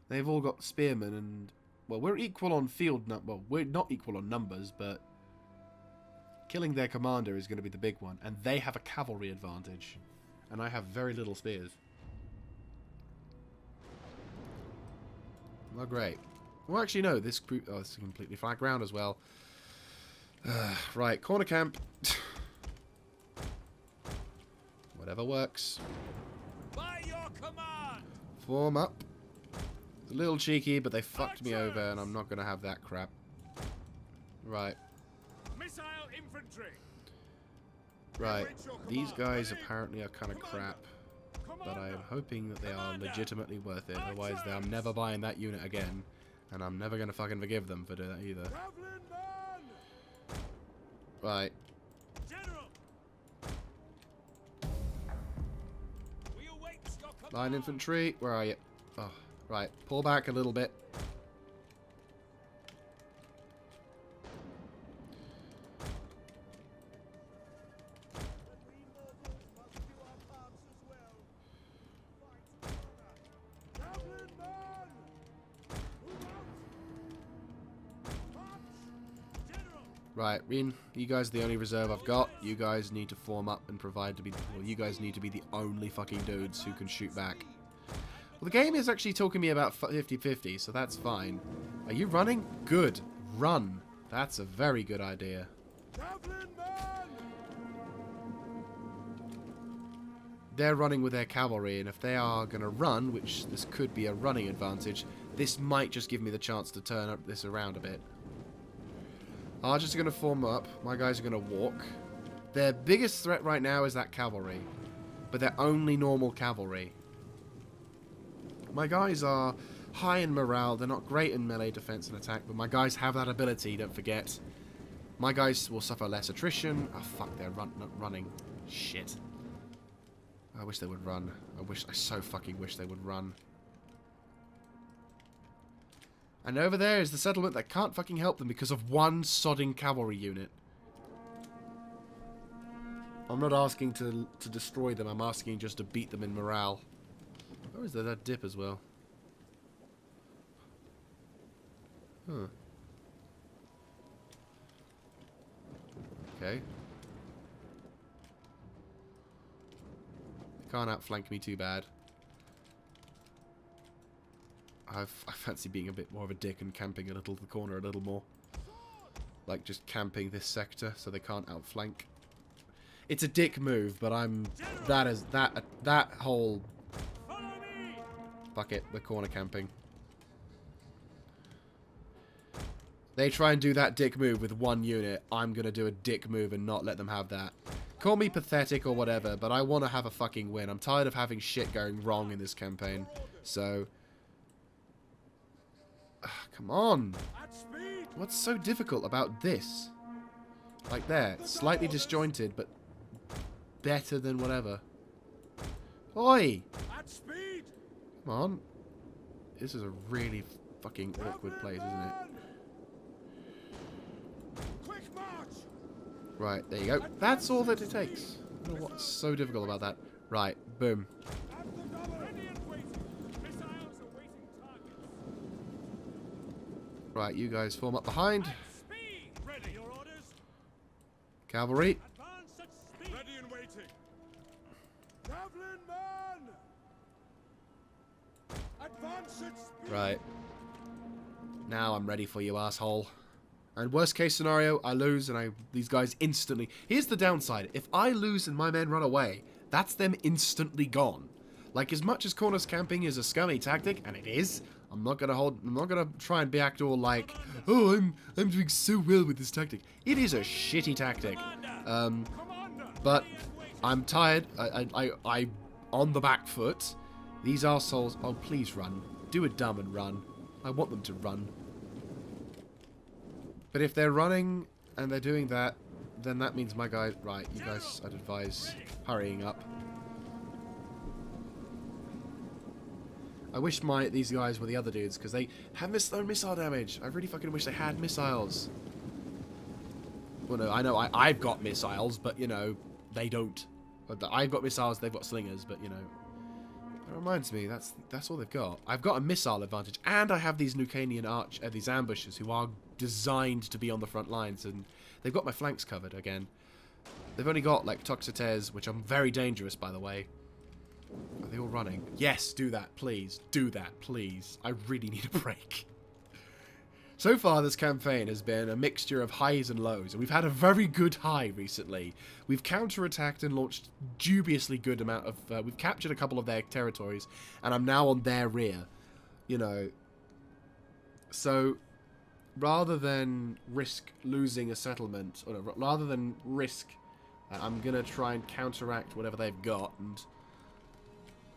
They've all got spearmen and... Well, we're equal on field... Well, we're not equal on numbers, but... Killing their commander is going to be the big one. And they have a cavalry advantage. And I have very little spears. Well, great. Well, actually, no. This group... Oh, it's completely flat ground as well. Right, corner camp. Whatever works. By your command! Form up. It's a little cheeky, but they fucked me over, and I'm not going to have that crap. Right. Missile infantry! Right. These guys apparently are kind of crap, but I'm hoping that they are legitimately worth it. Otherwise, I'm never buying that unit again, and I'm never going to fucking forgive them for doing that either. Right. General! Line infantry, where are you? Oh, right. Pull back a little bit. Right, Rhegion, you guys are the only reserve I've got. You guys need to form up and provide to be... Well, you guys need to be the only fucking dudes who can shoot back. Well, the game is actually talking me about 50-50, so that's fine. Are you running? Good. Run. That's a very good idea. They're running with their cavalry, and if they are going to run, which this could be a running advantage, this might just give me the chance to turn this around a bit. Archers are going to form up. My guys are going to walk. Their biggest threat right now is that cavalry. But they're only normal cavalry. My guys are high in morale. They're not great in melee defense and attack. But my guys have that ability, don't forget. My guys will suffer less attrition. Oh, fuck, they're not running. Shit. I wish they would run. I so fucking wish they would run. And over there is the settlement that can't fucking help them because of one sodding cavalry unit. I'm not asking to destroy them, I'm asking just to beat them in morale. Oh, is there that dip as well? Huh. Okay. They can't outflank me too bad. I fancy being a bit more of a dick and camping a little to the corner a little more. Like just camping this sector so they can't outflank. It's a dick move, but that whole fuck it, we're corner camping. They try and do that dick move with one unit. I'm gonna do a dick move and not let them have that. Call me pathetic or whatever, but I want to have a fucking win. I'm tired of having shit going wrong in this campaign. So... come on. What's so difficult about this? Like there. Slightly disjointed, but better than whatever. Oi! Come on. This is a really fucking awkward place, isn't it? Right, there you go. That's all that it takes. I don't know what's so difficult about that. Right, boom. Right, you guys form up behind. Cavalry. Ready and waiting. Right. Now I'm ready for you, asshole. And worst case scenario, I lose and these guys instantly... Here's the downside. If I lose and my men run away, that's them instantly gone. Like, as much as corners camping is a scummy tactic, and it is, I'm not gonna try and act all like, oh, I'm doing so well with this tactic. It is a shitty tactic. But I'm tired. I on the back foot. These arseholes, oh, please run. Do it dumb and run. I want them to run. But if they're running and they're doing that, then that means my guys... Right, you guys, I'd advise hurrying up. I wish these guys were the other dudes, because they have missile damage. I really fucking wish they had missiles. Well, no, I know I've got missiles, but, you know, they don't. I've got missiles, they've got slingers, but, you know. That reminds me, that's all they've got. I've got a missile advantage, and I have these Nucanian these ambushers who are designed to be on the front lines, and they've got my flanks covered again. They've only got, like, Toxotes, which are very dangerous, by the way. Are they all running? Yes, do that, please. Do that, please. I really need a break. So far, this campaign has been a mixture of highs and lows, and we've had a very good high recently. We've counterattacked and launched dubiously good amount of... we've captured a couple of their territories, and I'm now on their rear. You know. So, rather than risk losing a settlement, or no, rather than risk... I'm going to try and counteract whatever they've got, and...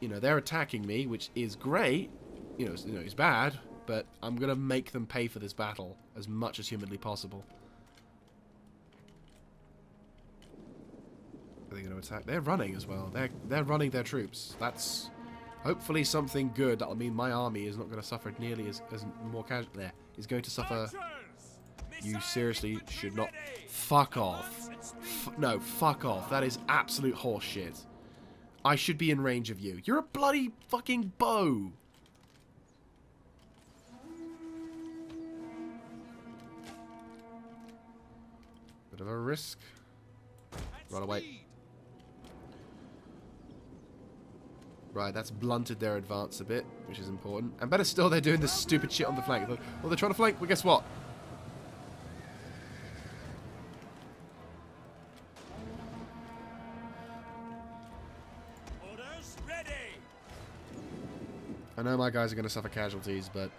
You know, they're attacking me, which is great. You know, it's bad, but I'm going to make them pay for this battle as much as humanly possible. Are they going to attack? They're running as well. They're running their troops. That's hopefully something good. That'll mean my army is not going to suffer nearly as more casual. There is going to suffer. You seriously should not. Fuck off. No, fuck off. That is absolute horseshit. I should be in range of you. You're a bloody fucking bow. Bit of a risk. Run away. Right, that's blunted their advance a bit, which is important. And better still, they're doing this stupid shit on the flank. Well, they're trying to flank, well, guess what? I know my guys are going to suffer casualties, but...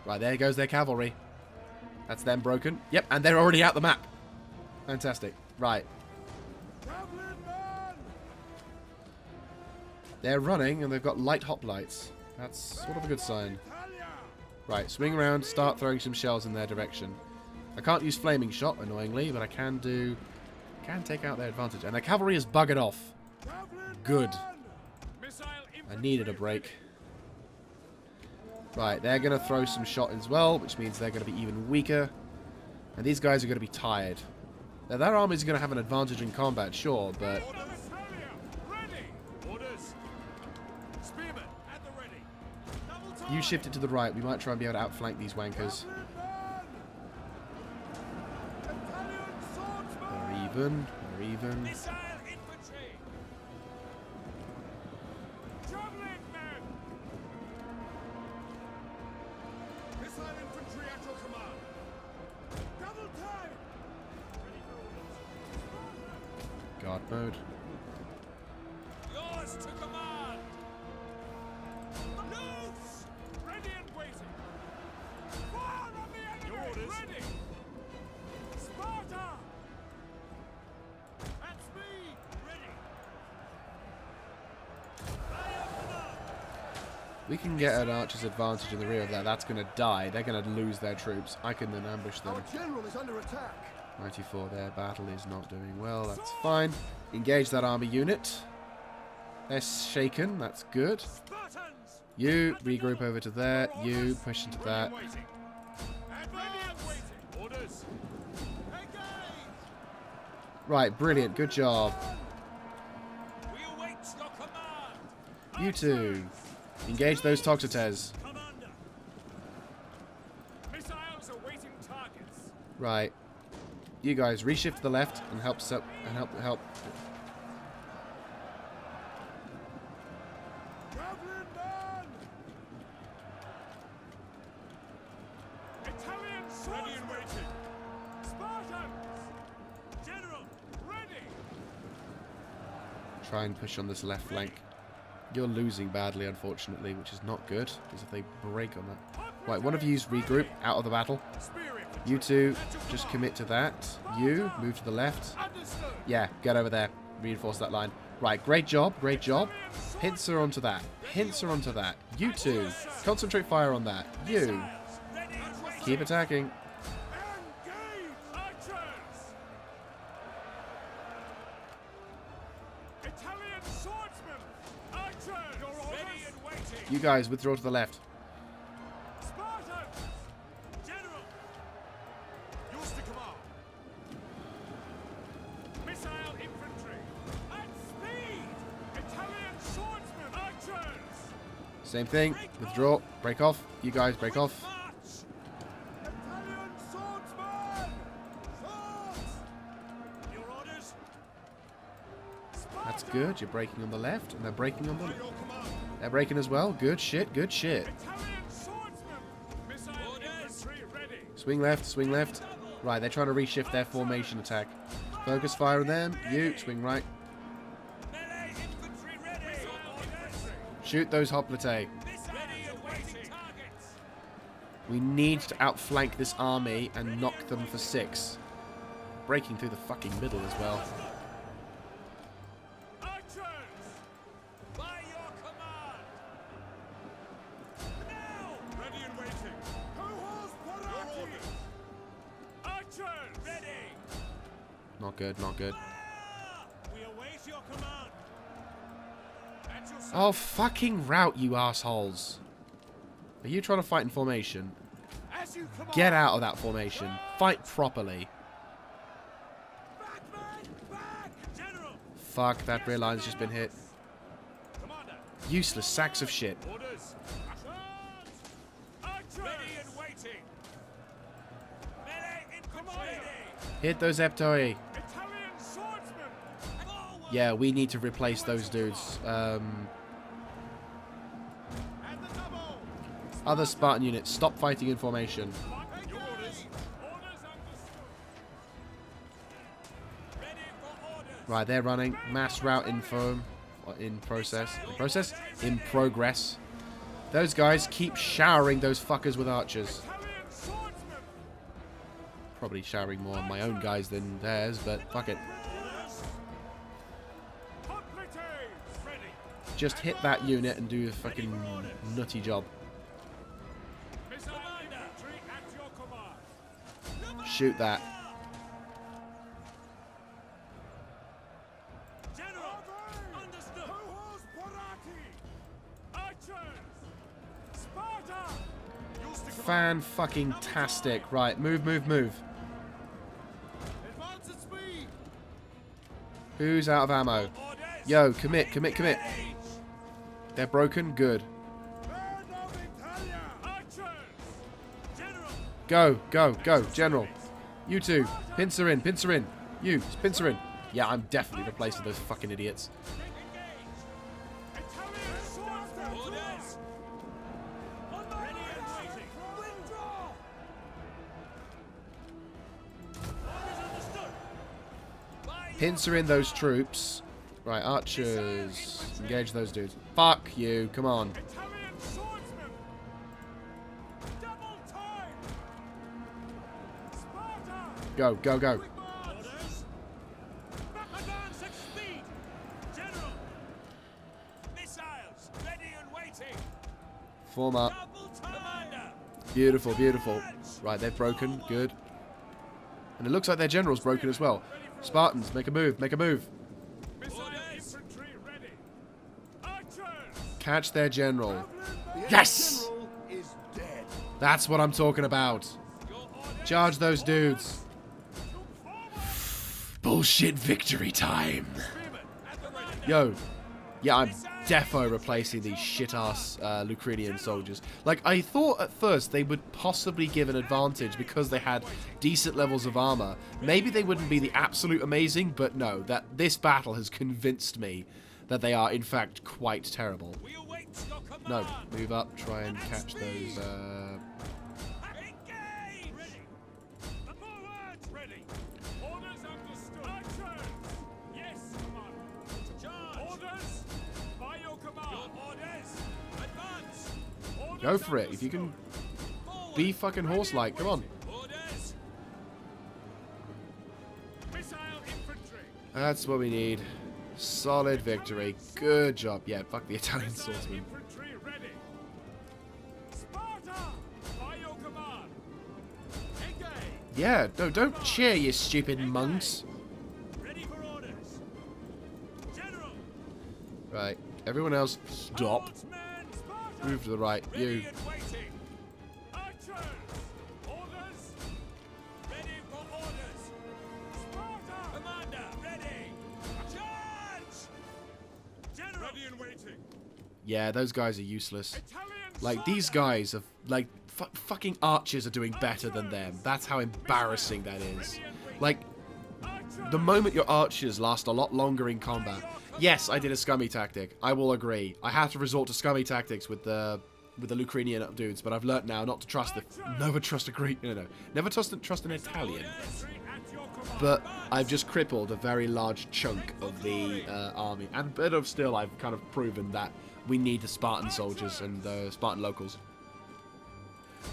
Right, there goes their cavalry. That's them broken. Yep, and they're already out the map. Fantastic. Right. They're running, and they've got light hoplites. That's sort of a good sign. Right, swing around, start throwing some shells in their direction. I can't use flaming shot, annoyingly, but I can take out their advantage. And their cavalry is buggered off. Good. I needed a break. Right, they're going to throw some shot as well, which means they're going to be even weaker. And these guys are going to be tired. Now, their army is going to have an advantage in combat, sure, but... You shift it to the right. We might try and be able to outflank these wankers. They're even. They're even. Guard mode. Yours to command. Loose. Ready and waiting. Fire on the enemy. Your orders. Ready. Sparta. That's me. Ready. We can get an archer's advantage in the rear of that. That's going to die. They're going to lose their troops. I can then ambush them. Our general is under attack. 94, their battle is not doing well. That's fine. Engage that army unit. They're shaken. That's good. You regroup over to there. You push into that. Right, brilliant. Good job. You two. Engage those Toxotes. Right. You guys reshift to the left and help. Italian swordsmen. Spartans. General, ready. Try and push on this left flank. You're losing badly, unfortunately, which is not good, because if they break on that... Right, one of you's regroup out of the battle. You two, just commit to that. You, move to the left. Yeah, get over there. Reinforce that line. Right, great job, great job. Pincer onto that. Pincer onto that. You two, concentrate fire on that. You, keep attacking. You guys, withdraw to the left. Same thing. Withdraw. Break off. You guys break off. Italian swordsman! Swords! Your orders? That's good. You're breaking on the left, and they're breaking on the... By your command. They're breaking as well. Good shit. Good shit. Italian swordsman! Missile infantry ready. Swing left. Swing left. Right, they're trying to reshift their formation attack. Focus fire on them. You. Swing right. Melee infantry ready. Orders. Shoot those hoplite. Ready awaiting targets. We need to outflank this army and knock them for 6. Breaking through the fucking middle as well. Archers! By your command. Now. Ready and waiting. Cohorts Parati! Archers! Ready. Not good, not good. We await your command. At your Oh, fucking route, you assholes. Are you trying to fight in formation? As you command. Get out of that formation. Fight properly. Back, man! Back! General! Fuck, that rear line's just been hit. Commander! Useless sacks of shit. Orders! Archers! Ready and waiting! Melee infantry ready. Hit those Eptoi. Italian swordsman! Forward. Yeah, we need to replace those dudes. And the double! Other Spartan units, stop fighting in formation. Your orders! Orders understood! Ready for orders. Right, they're running. Mass route in foam. In process. In process? In progress. Those guys keep showering those fuckers with archers. Italian swordsman! Probably showering more on my own guys than theirs, but fuck it. Hoplites! Ready! Just hit that unit and do a fucking nutty job. Missile infantry at your command! Shoot that. General. Understood. Cohorts Parati! Archers! Sparta! Used to Fan-fucking-tastic. Right, move, move, move. advance at speed! Who's out of ammo? Orders. Yo, commit, commit, commit. Engage. They're broken? Good. Band of Italia! Archers! General! Go, go, go, General. You two, pincer in, pincer in. You, pincer in. Yeah, I'm definitely replacing those fucking idiots. Italian swordsman! Orders. Ready and waiting. Withdraw! Orders understood. By your Pincer in those troops. Right, archers. Engage those dudes. Fuck you, come on. Italian swordsman! Double time! Sparta! Go, go, go. Quick march! Orders! advance at speed. General. Missiles ready and waiting. Form up. Double time. Commander. Beautiful, beautiful. Right, they're broken. Good. And it looks like their general's broken as well. Spartans, make a move, make a move. Missile Orders. infantry ready! Archers! Catch their general. The Yes! general is dead. That's what I'm talking about. Your orders. Charge those dudes. Bullshit victory time. Spearmen at the ready. Yo. Yeah, I'm defo replacing these shit-ass Rhegion soldiers. Like, I thought at first they would possibly give an advantage because they had decent levels of armor. Maybe they wouldn't be the absolute amazing, but no, that this battle has convinced me that they are, in fact, quite terrible. We await your command. No, move up, try and catch those, Engage. Ready. Forward! Ready! Orders understood! Archers! Yes, Commander! Charge! Orders! By your command! Your orders. Advance. Orders Go for it, if you can understood. Forward. be fucking horse-like, come on. Orders. Missile infantry! That's what we need. Solid victory. Good job. Yeah, fuck the Italian Missile swordsman. infantry ready! Sparta! By your command! Engage! Yeah, no, don't cheer, you stupid monks. Ready for orders. General. Right, everyone else, stop. Swordsman! Sparta! Move to the right. Ready You. and waiting. Archers! Orders! Ready for orders. Sparta! Commander. Ready. Charge. General. Ready and waiting! Yeah, those guys are useless. Italian Like, these guys are, like, fucking archers are doing better than them. That's how embarrassing that is. Like, the moment your archers last a lot longer in combat. Yes, I did a scummy tactic. I will agree. I had to resort to scummy tactics with the Ukrainian dudes, but I've learnt now not to trust the... Never trust a Greek... No. Never trust an Italian. But I've just crippled a very large chunk of the army. And but of still, I've kind of proven that we need the Spartan soldiers and the Spartan locals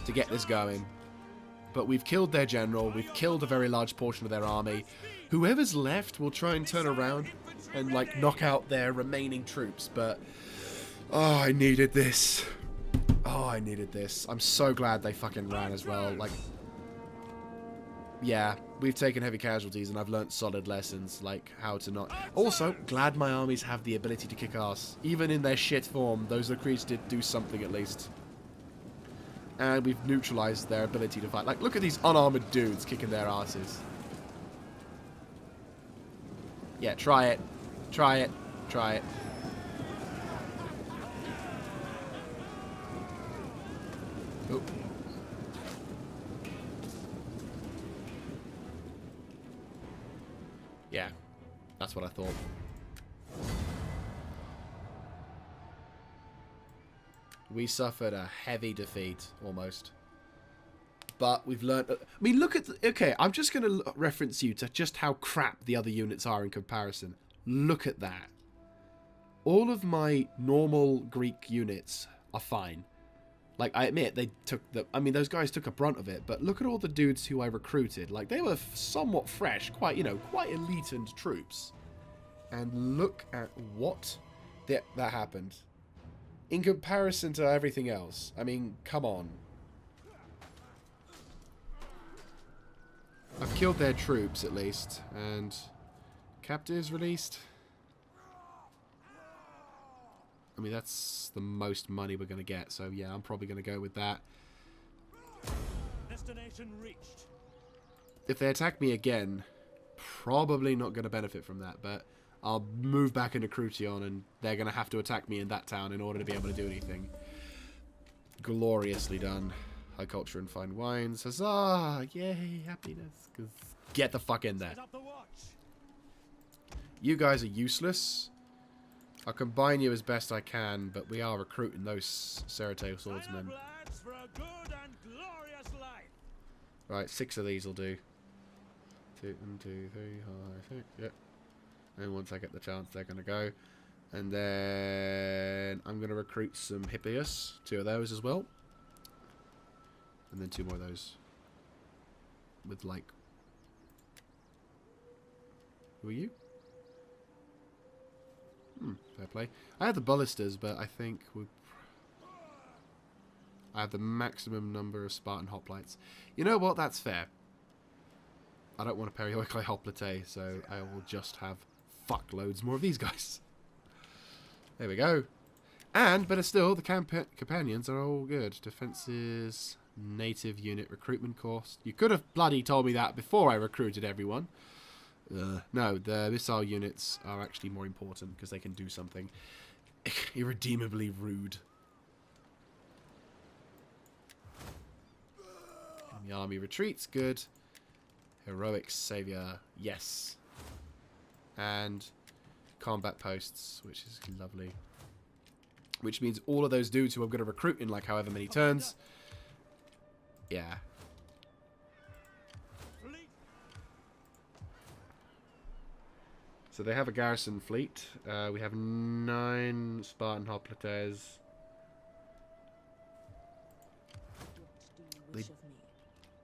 to get this going. But we've killed their general. We've killed a very large portion of their army. Whoever's left will try and turn around and, like, knock out their remaining troops. But, oh, I needed this. Oh, I needed this. I'm so glad they fucking ran as well. Like, yeah, we've taken heavy casualties and I've learnt solid lessons, like how to not... Also, glad my armies have the ability to kick ass. Even in their shit form, those recruits did do something at least. And we've neutralized their ability to fight. Like, look at these unarmored dudes kicking their asses. Yeah, try it. Try it. Try it. Oh. Yeah, that's what I thought. We suffered a heavy defeat, almost. But we've learned... I mean, look at... Okay, I'm just going to reference you to just how crap the other units are in comparison. Look at that. All of my normal Greek units are fine. Like, I admit, they took the... I mean, those guys took a brunt of it, but look at all the dudes who I recruited. Like, they were somewhat fresh, quite, you know, quite elite troops. And look at what that happened. In comparison to everything else. I mean, come on. I've killed their troops, at least. And captives released. I mean, that's the most money we're going to get. So, yeah, I'm probably going to go with that. Destination reached. If they attack me again, probably not going to benefit from that. But I'll move back into Rhegion, and they're going to have to attack me in that town in order to be able to do anything. Gloriously done. High culture and fine wines. Huzzah! Yay, happiness. Get the fuck in there. Set up the watch. You guys are useless. I'll combine you as best I can, but we are recruiting those Serite swordsmen. Lads, for a good and glorious life. Right, 6 of these will do. 1, 2, 3, 4, 5, 6. Yep. And once I get the chance, they're going to go. And then I'm going to recruit some Hippias. 2 of those as well. And then 2 more of those. With, like... Who are you? Fair play. I had the ballistas, but I think I have the maximum number of Spartan hoplites. You know what? That's fair. I don't want a periodically hoplite, so I will just have fuckloads more of these guys. There we go. And, better still, the companions are all good. Defenses, native unit recruitment cost. You could have bloody told me that before I recruited everyone. No, the missile units are actually more important because they can do something irredeemably rude. And the army retreats, good. Heroic savior, yes. And combat posts, which is lovely. Which means all of those dudes who I'm going to recruit in like however many turns. Yeah. So they have a garrison fleet. We have 9 Spartan hoplites. They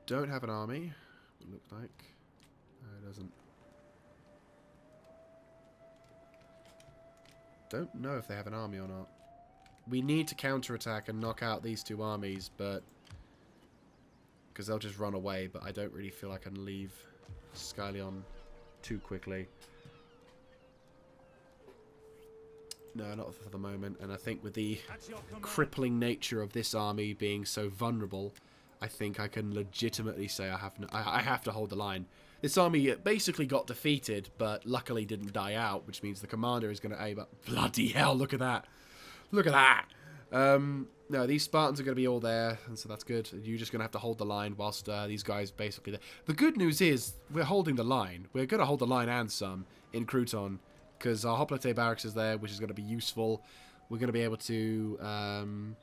don't have an army, it looks like. No, it doesn't. Don't know if they have an army or not. We need to counterattack and knock out these 2 armies, but... because they'll just run away, but I don't really feel I can leave Skylion too quickly. No, not for the moment. And I think with the crippling nature of this army being so vulnerable, I think I can legitimately say I have to hold the line. This army basically got defeated, but luckily didn't die out, which means the commander is going to aim up. Bloody hell, look at that. Look at that. No, these Spartans are going to be all there, and so that's good. You're just going to have to hold the line whilst these guys basically there. The good news is we're holding the line. We're going to hold the line and some in Crouton, because our Hoplite barracks is there, which is going to be useful. We're going to be able to...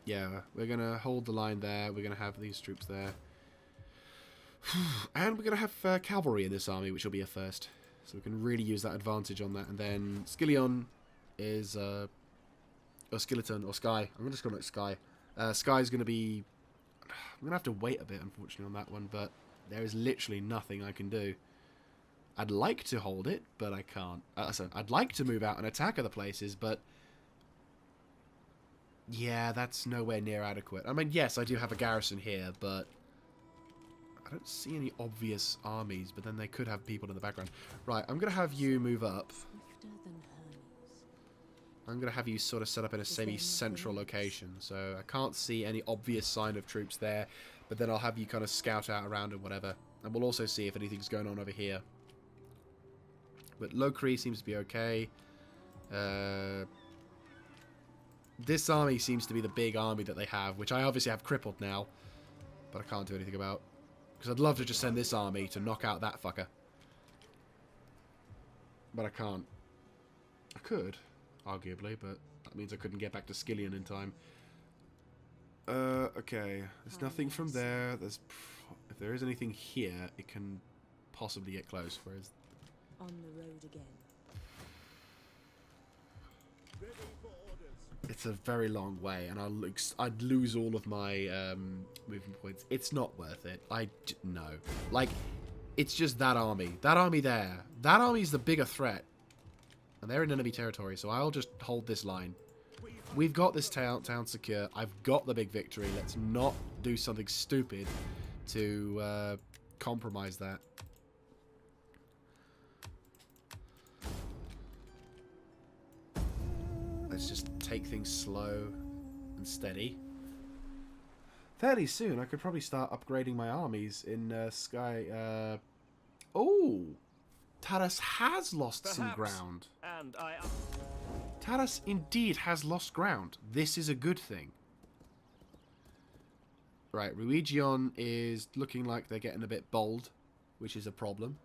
yeah, we're going to hold the line there. We're going to have these troops there. And we're going to have cavalry in this army, which will be a first. So we can really use that advantage on that. And then Skilion is... or Skeleton, or Sky. I'm just going to Sky. Sky's going to be... I'm going to have to wait a bit, unfortunately, on that one. But there is literally nothing I can do. I'd like to hold it, but I can't. So I'd like to move out and attack other places, but... yeah, that's nowhere near adequate. I mean, yes, I do have a garrison here, but... I don't see any obvious armies, but then they could have people in the background. Right, I'm going to have you move up. I'm going to have you sort of set up in a semi-central location. So I can't see any obvious sign of troops there, but then I'll have you kind of scout out around and whatever. And we'll also see if anything's going on over here. But Locri seems to be okay. This army seems to be the big army that they have, which I obviously have crippled now, but I can't do anything about. Because I'd love to just send this army to knock out that fucker. But I can't. I could, arguably, but that means I couldn't get back to Skilion in time. Okay. There's nothing from there. There's... if there is anything here, it can possibly get close, whereas... on the road again. It's a very long way, and I'd lose all of my movement points. It's not worth it. No. Like, it's just that army. That army there. That army's the bigger threat. And they're in enemy territory, so I'll just hold this line. We've got this town secure. I've got the big victory. Let's not do something stupid to compromise that. Let's just take things slow and steady. Fairly soon, I could probably start upgrading my armies in Sky. Oh! Taras has lost some ground. And Taras indeed has lost ground. This is a good thing. Right, Rhegion is looking like they're getting a bit bold, which is a problem.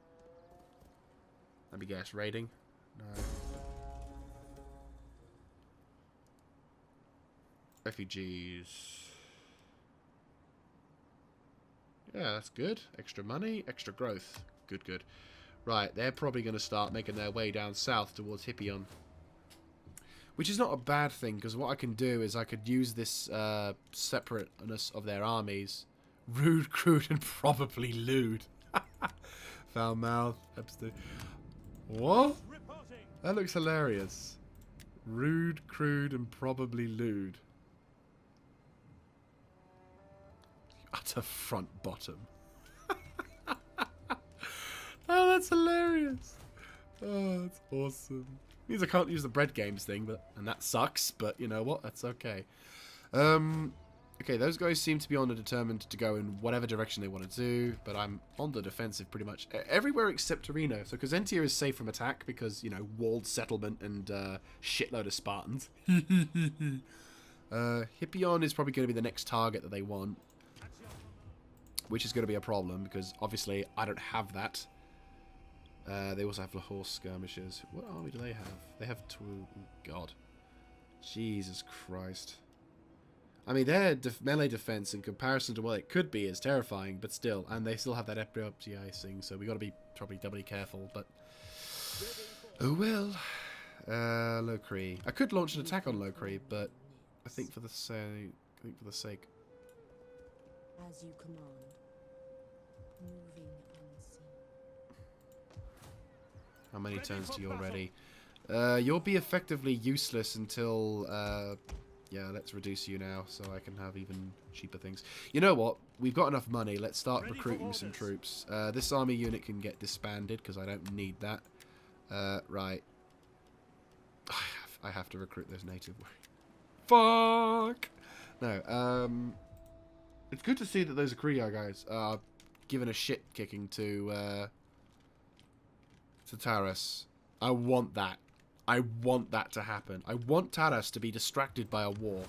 Let me guess, raiding? No. Refugees. Yeah, that's good. Extra money, extra growth. Good, good. Right, they're probably going to start making their way down south towards Rhegion. Which is not a bad thing, because what I can do is I could use this separateness of their armies. Rude, crude, and probably lewd. Foul mouth. What? That looks hilarious. Rude, crude, and probably lewd. Utter front bottom. Oh, that's hilarious. Oh, that's awesome. Means I can't use the bread games thing, and that sucks, but you know what? That's okay. Okay, those guys seem to be on a determined to go in whatever direction they want to do, but I'm on the defensive pretty much everywhere except Torino. So Cosentia is safe from attack because, you know, walled settlement and shitload of Spartans. Rhegion is probably going to be the next target that they want, which is going to be a problem because obviously I don't have that. They also have Lahore skirmishers. What army do they have? They have two. Oh God. Jesus Christ. I mean, their melee defense in comparison to what it could be is terrifying, but still. And they still have that epiopticing, so we got to be probably doubly careful, but... oh well. Locri. I could launch an attack on Locri, but I think for the sake... As you command. Moving unseen. How many turns do you already? You'll be effectively useless until... yeah, let's reduce you now so I can have even cheaper things. You know what? We've got enough money. Let's start recruiting some troops. This army unit can get disbanded because I don't need that. Right. I have to recruit those native... Fuck! No, it's good to see that those Akriya guys are giving a shit kicking to Taras. I want that. I want that to happen. I want Taras to be distracted by a war.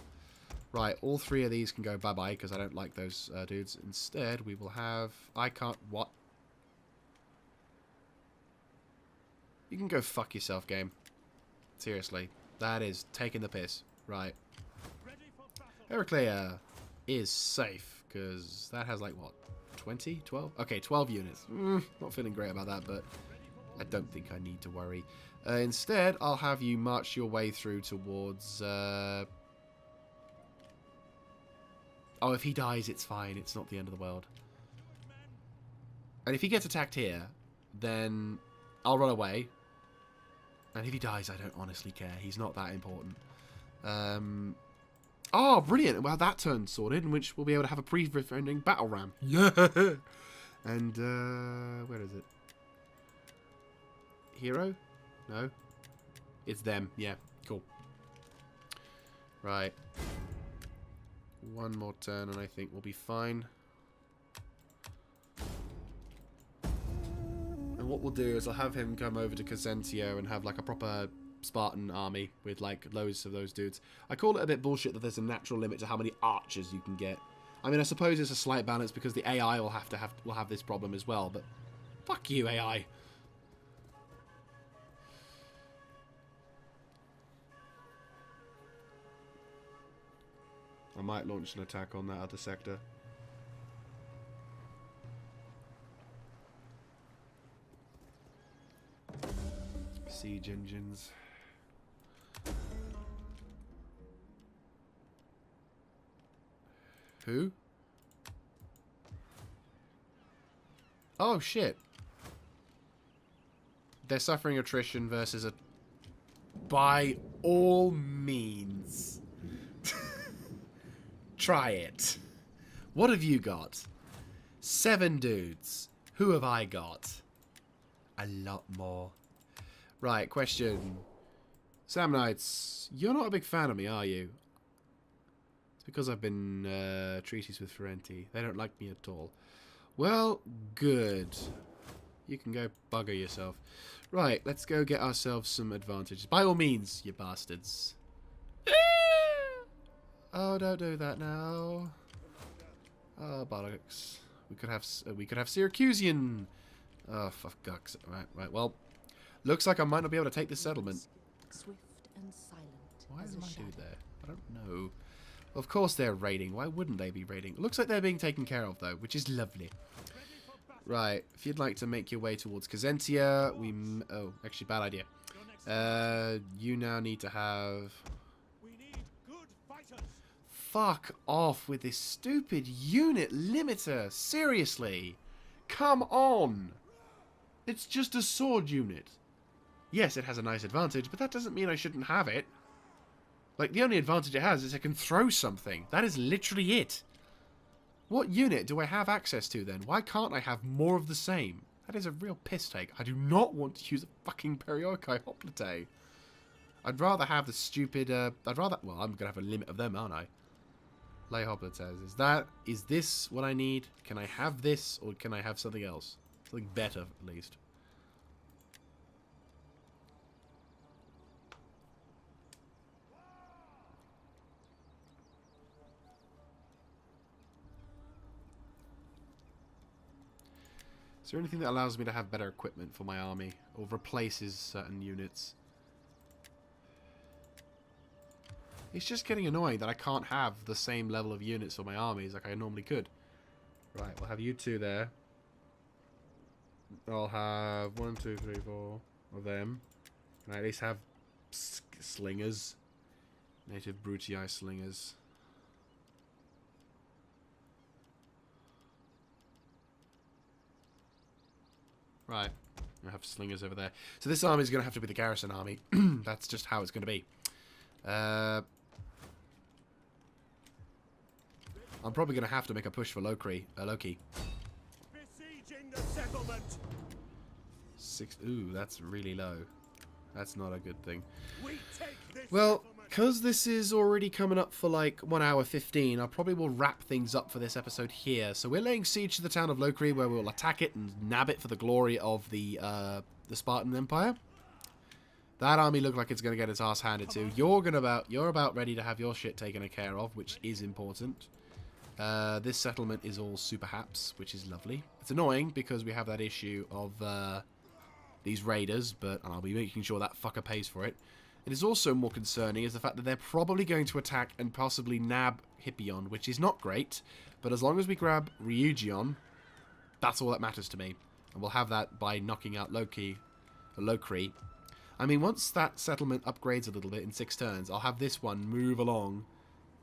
Right, all 3 of these can go bye-bye because I don't like those dudes. Instead, we will have... I can't... What? You can go fuck yourself, game. Seriously. That is taking the piss. Right. Heraclea is safe because that has like, what? 20? 12? Okay, 12 units. Not feeling great about that, but I don't think I need to worry. Instead, I'll have you march your way through towards... Oh, if he dies, it's fine. It's not the end of the world. And if he gets attacked here, then I'll run away. And if he dies, I don't honestly care. He's not that important. Oh, brilliant. Well, that turn's sorted, in which we'll be able to have a pre-referending battle ram. Yeah! And, where is it? Hero? No? It's them. Yeah, cool. Right. One more turn and I think we'll be fine. And what we'll do is I'll have him come over to Cazentio and have like a proper Spartan army with like loads of those dudes. I call it a bit bullshit that there's a natural limit to how many archers you can get. I mean, I suppose it's a slight balance because the AI will have this problem as well, but fuck you, AI. I might launch an attack on that other sector. Siege engines. Who? Oh, shit. They're suffering attrition versus a... By all means. Try it. What have you got? 7 dudes. Who have I got? A lot more. Right, question. Samnites, you're not a big fan of me, are you? It's because I've been treaties with Ferenti. They don't like me at all. Well, good. You can go bugger yourself. Right, let's go get ourselves some advantages. By all means, you bastards. Oh, don't do that now. Oh, bollocks. We could have Syracusian. Oh, for fuck's sake. Right. Well, looks like I might not be able to take this settlement. Swift and silent. Why as is a my shadow. dude there? I don't know. Of course they're raiding. Why wouldn't they be raiding? Looks like they're being taken care of, though, which is lovely. Right. If you'd like to make your way towards Cazentia, oh, actually, bad idea. You now need to have... Fuck off with this stupid unit limiter. Seriously. Come on. It's just a sword unit. Yes, it has a nice advantage, but that doesn't mean I shouldn't have it. Like, the only advantage it has is it can throw something. That is literally it. What unit do I have access to then? Why can't I have more of the same? That is a real piss take. I do not want to use a fucking Periokai Hoplite. I'd rather have the stupid, well, I'm going to have a limit of them, aren't I? Lay Hoplites. Is this what I need? Can I have this, or can I have something else? Something better, at least. Is there anything that allows me to have better equipment for my army, or replaces certain units? It's just getting annoying that I can't have the same level of units for my armies like I normally could. Right, we'll have you 2 there. I'll have 1, 2, 3, 4 of them. Can I at least have slingers? Native Brutii slingers. Right, I have slingers over there. So this army is going to have to be the garrison army. That's just how it's going to be. I'm probably going to have to make a push for Loki. Besieging the settlement. 6. Ooh, that's really low. That's not a good thing. We take this Well, settlement. because this is already coming up for like 1 hour 15, I probably will wrap things up for this episode here. So we're laying siege to the town of Lokri, where we'll attack it and nab it for the glory of the Spartan Empire. That army looked like it's going to get its ass handed to. You're about ready to have your shit taken care of, which is important. This settlement is all super haps, which is lovely. It's annoying because we have that issue of these raiders, but I'll be making sure that fucker pays for it. It is also more concerning is the fact that they're probably going to attack and possibly nab Rhegion, which is not great. But as long as we grab Rhegion, that's all that matters to me. And we'll have that by knocking out Lokri. I mean, once that settlement upgrades a little bit in 6 turns, I'll have this one move along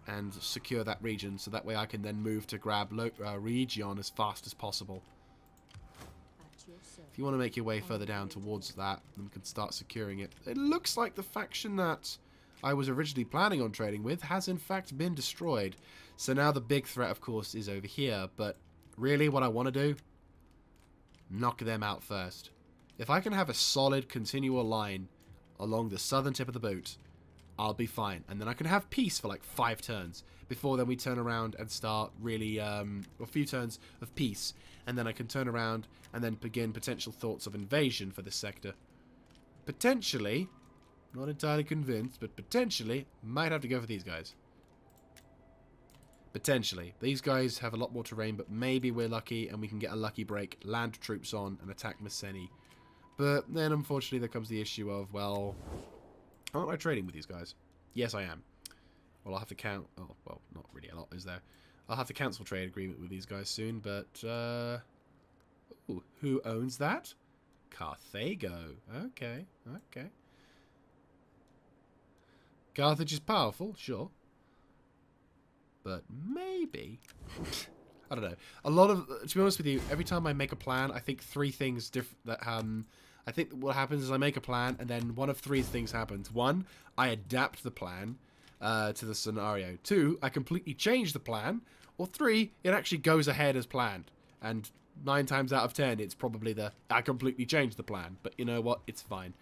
and secure that region, so that way I can then move to grab Rhegion as fast as possible. If you want to make your way further down towards that, then we can start securing it. It looks like the faction that I was originally planning on trading with has in fact been destroyed. So now the big threat, of course, is over here. But really what I want to do, knock them out first. If I can have a solid continual line along the southern tip of the boot, I'll be fine. And then I can have peace for like 5 turns. Before then we turn around and start really, a few turns of peace. And then I can turn around and then begin potential thoughts of invasion for this sector. Potentially, not entirely convinced, but potentially, might have to go for these guys. Potentially. These guys have a lot more terrain, but maybe we're lucky and we can get a lucky break, land troops on, and attack Mycenae. But then, unfortunately, there comes the issue of, well, aren't I trading with these guys? Yes, I am. Well, I'll have to count... Oh, well, not really a lot, is there? I'll have to cancel trade agreement with these guys soon, but... Ooh, who owns that? Carthago. Okay, okay. Carthage is powerful, sure. But maybe... I don't know. A lot of... To be honest with you, every time I make a plan, I think 3 things that... I think what happens is I make a plan, and then one of 3 things happens. 1, I adapt the plan to the scenario. 2, I completely change the plan. Or 3, it actually goes ahead as planned. And 9 times out of 10, it's probably I completely changed the plan. But you know what? It's fine.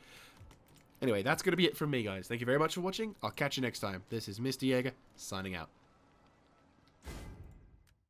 Anyway, that's going to be it from me, guys. Thank you very much for watching. I'll catch you next time. This is Mr. Jaeger, signing out.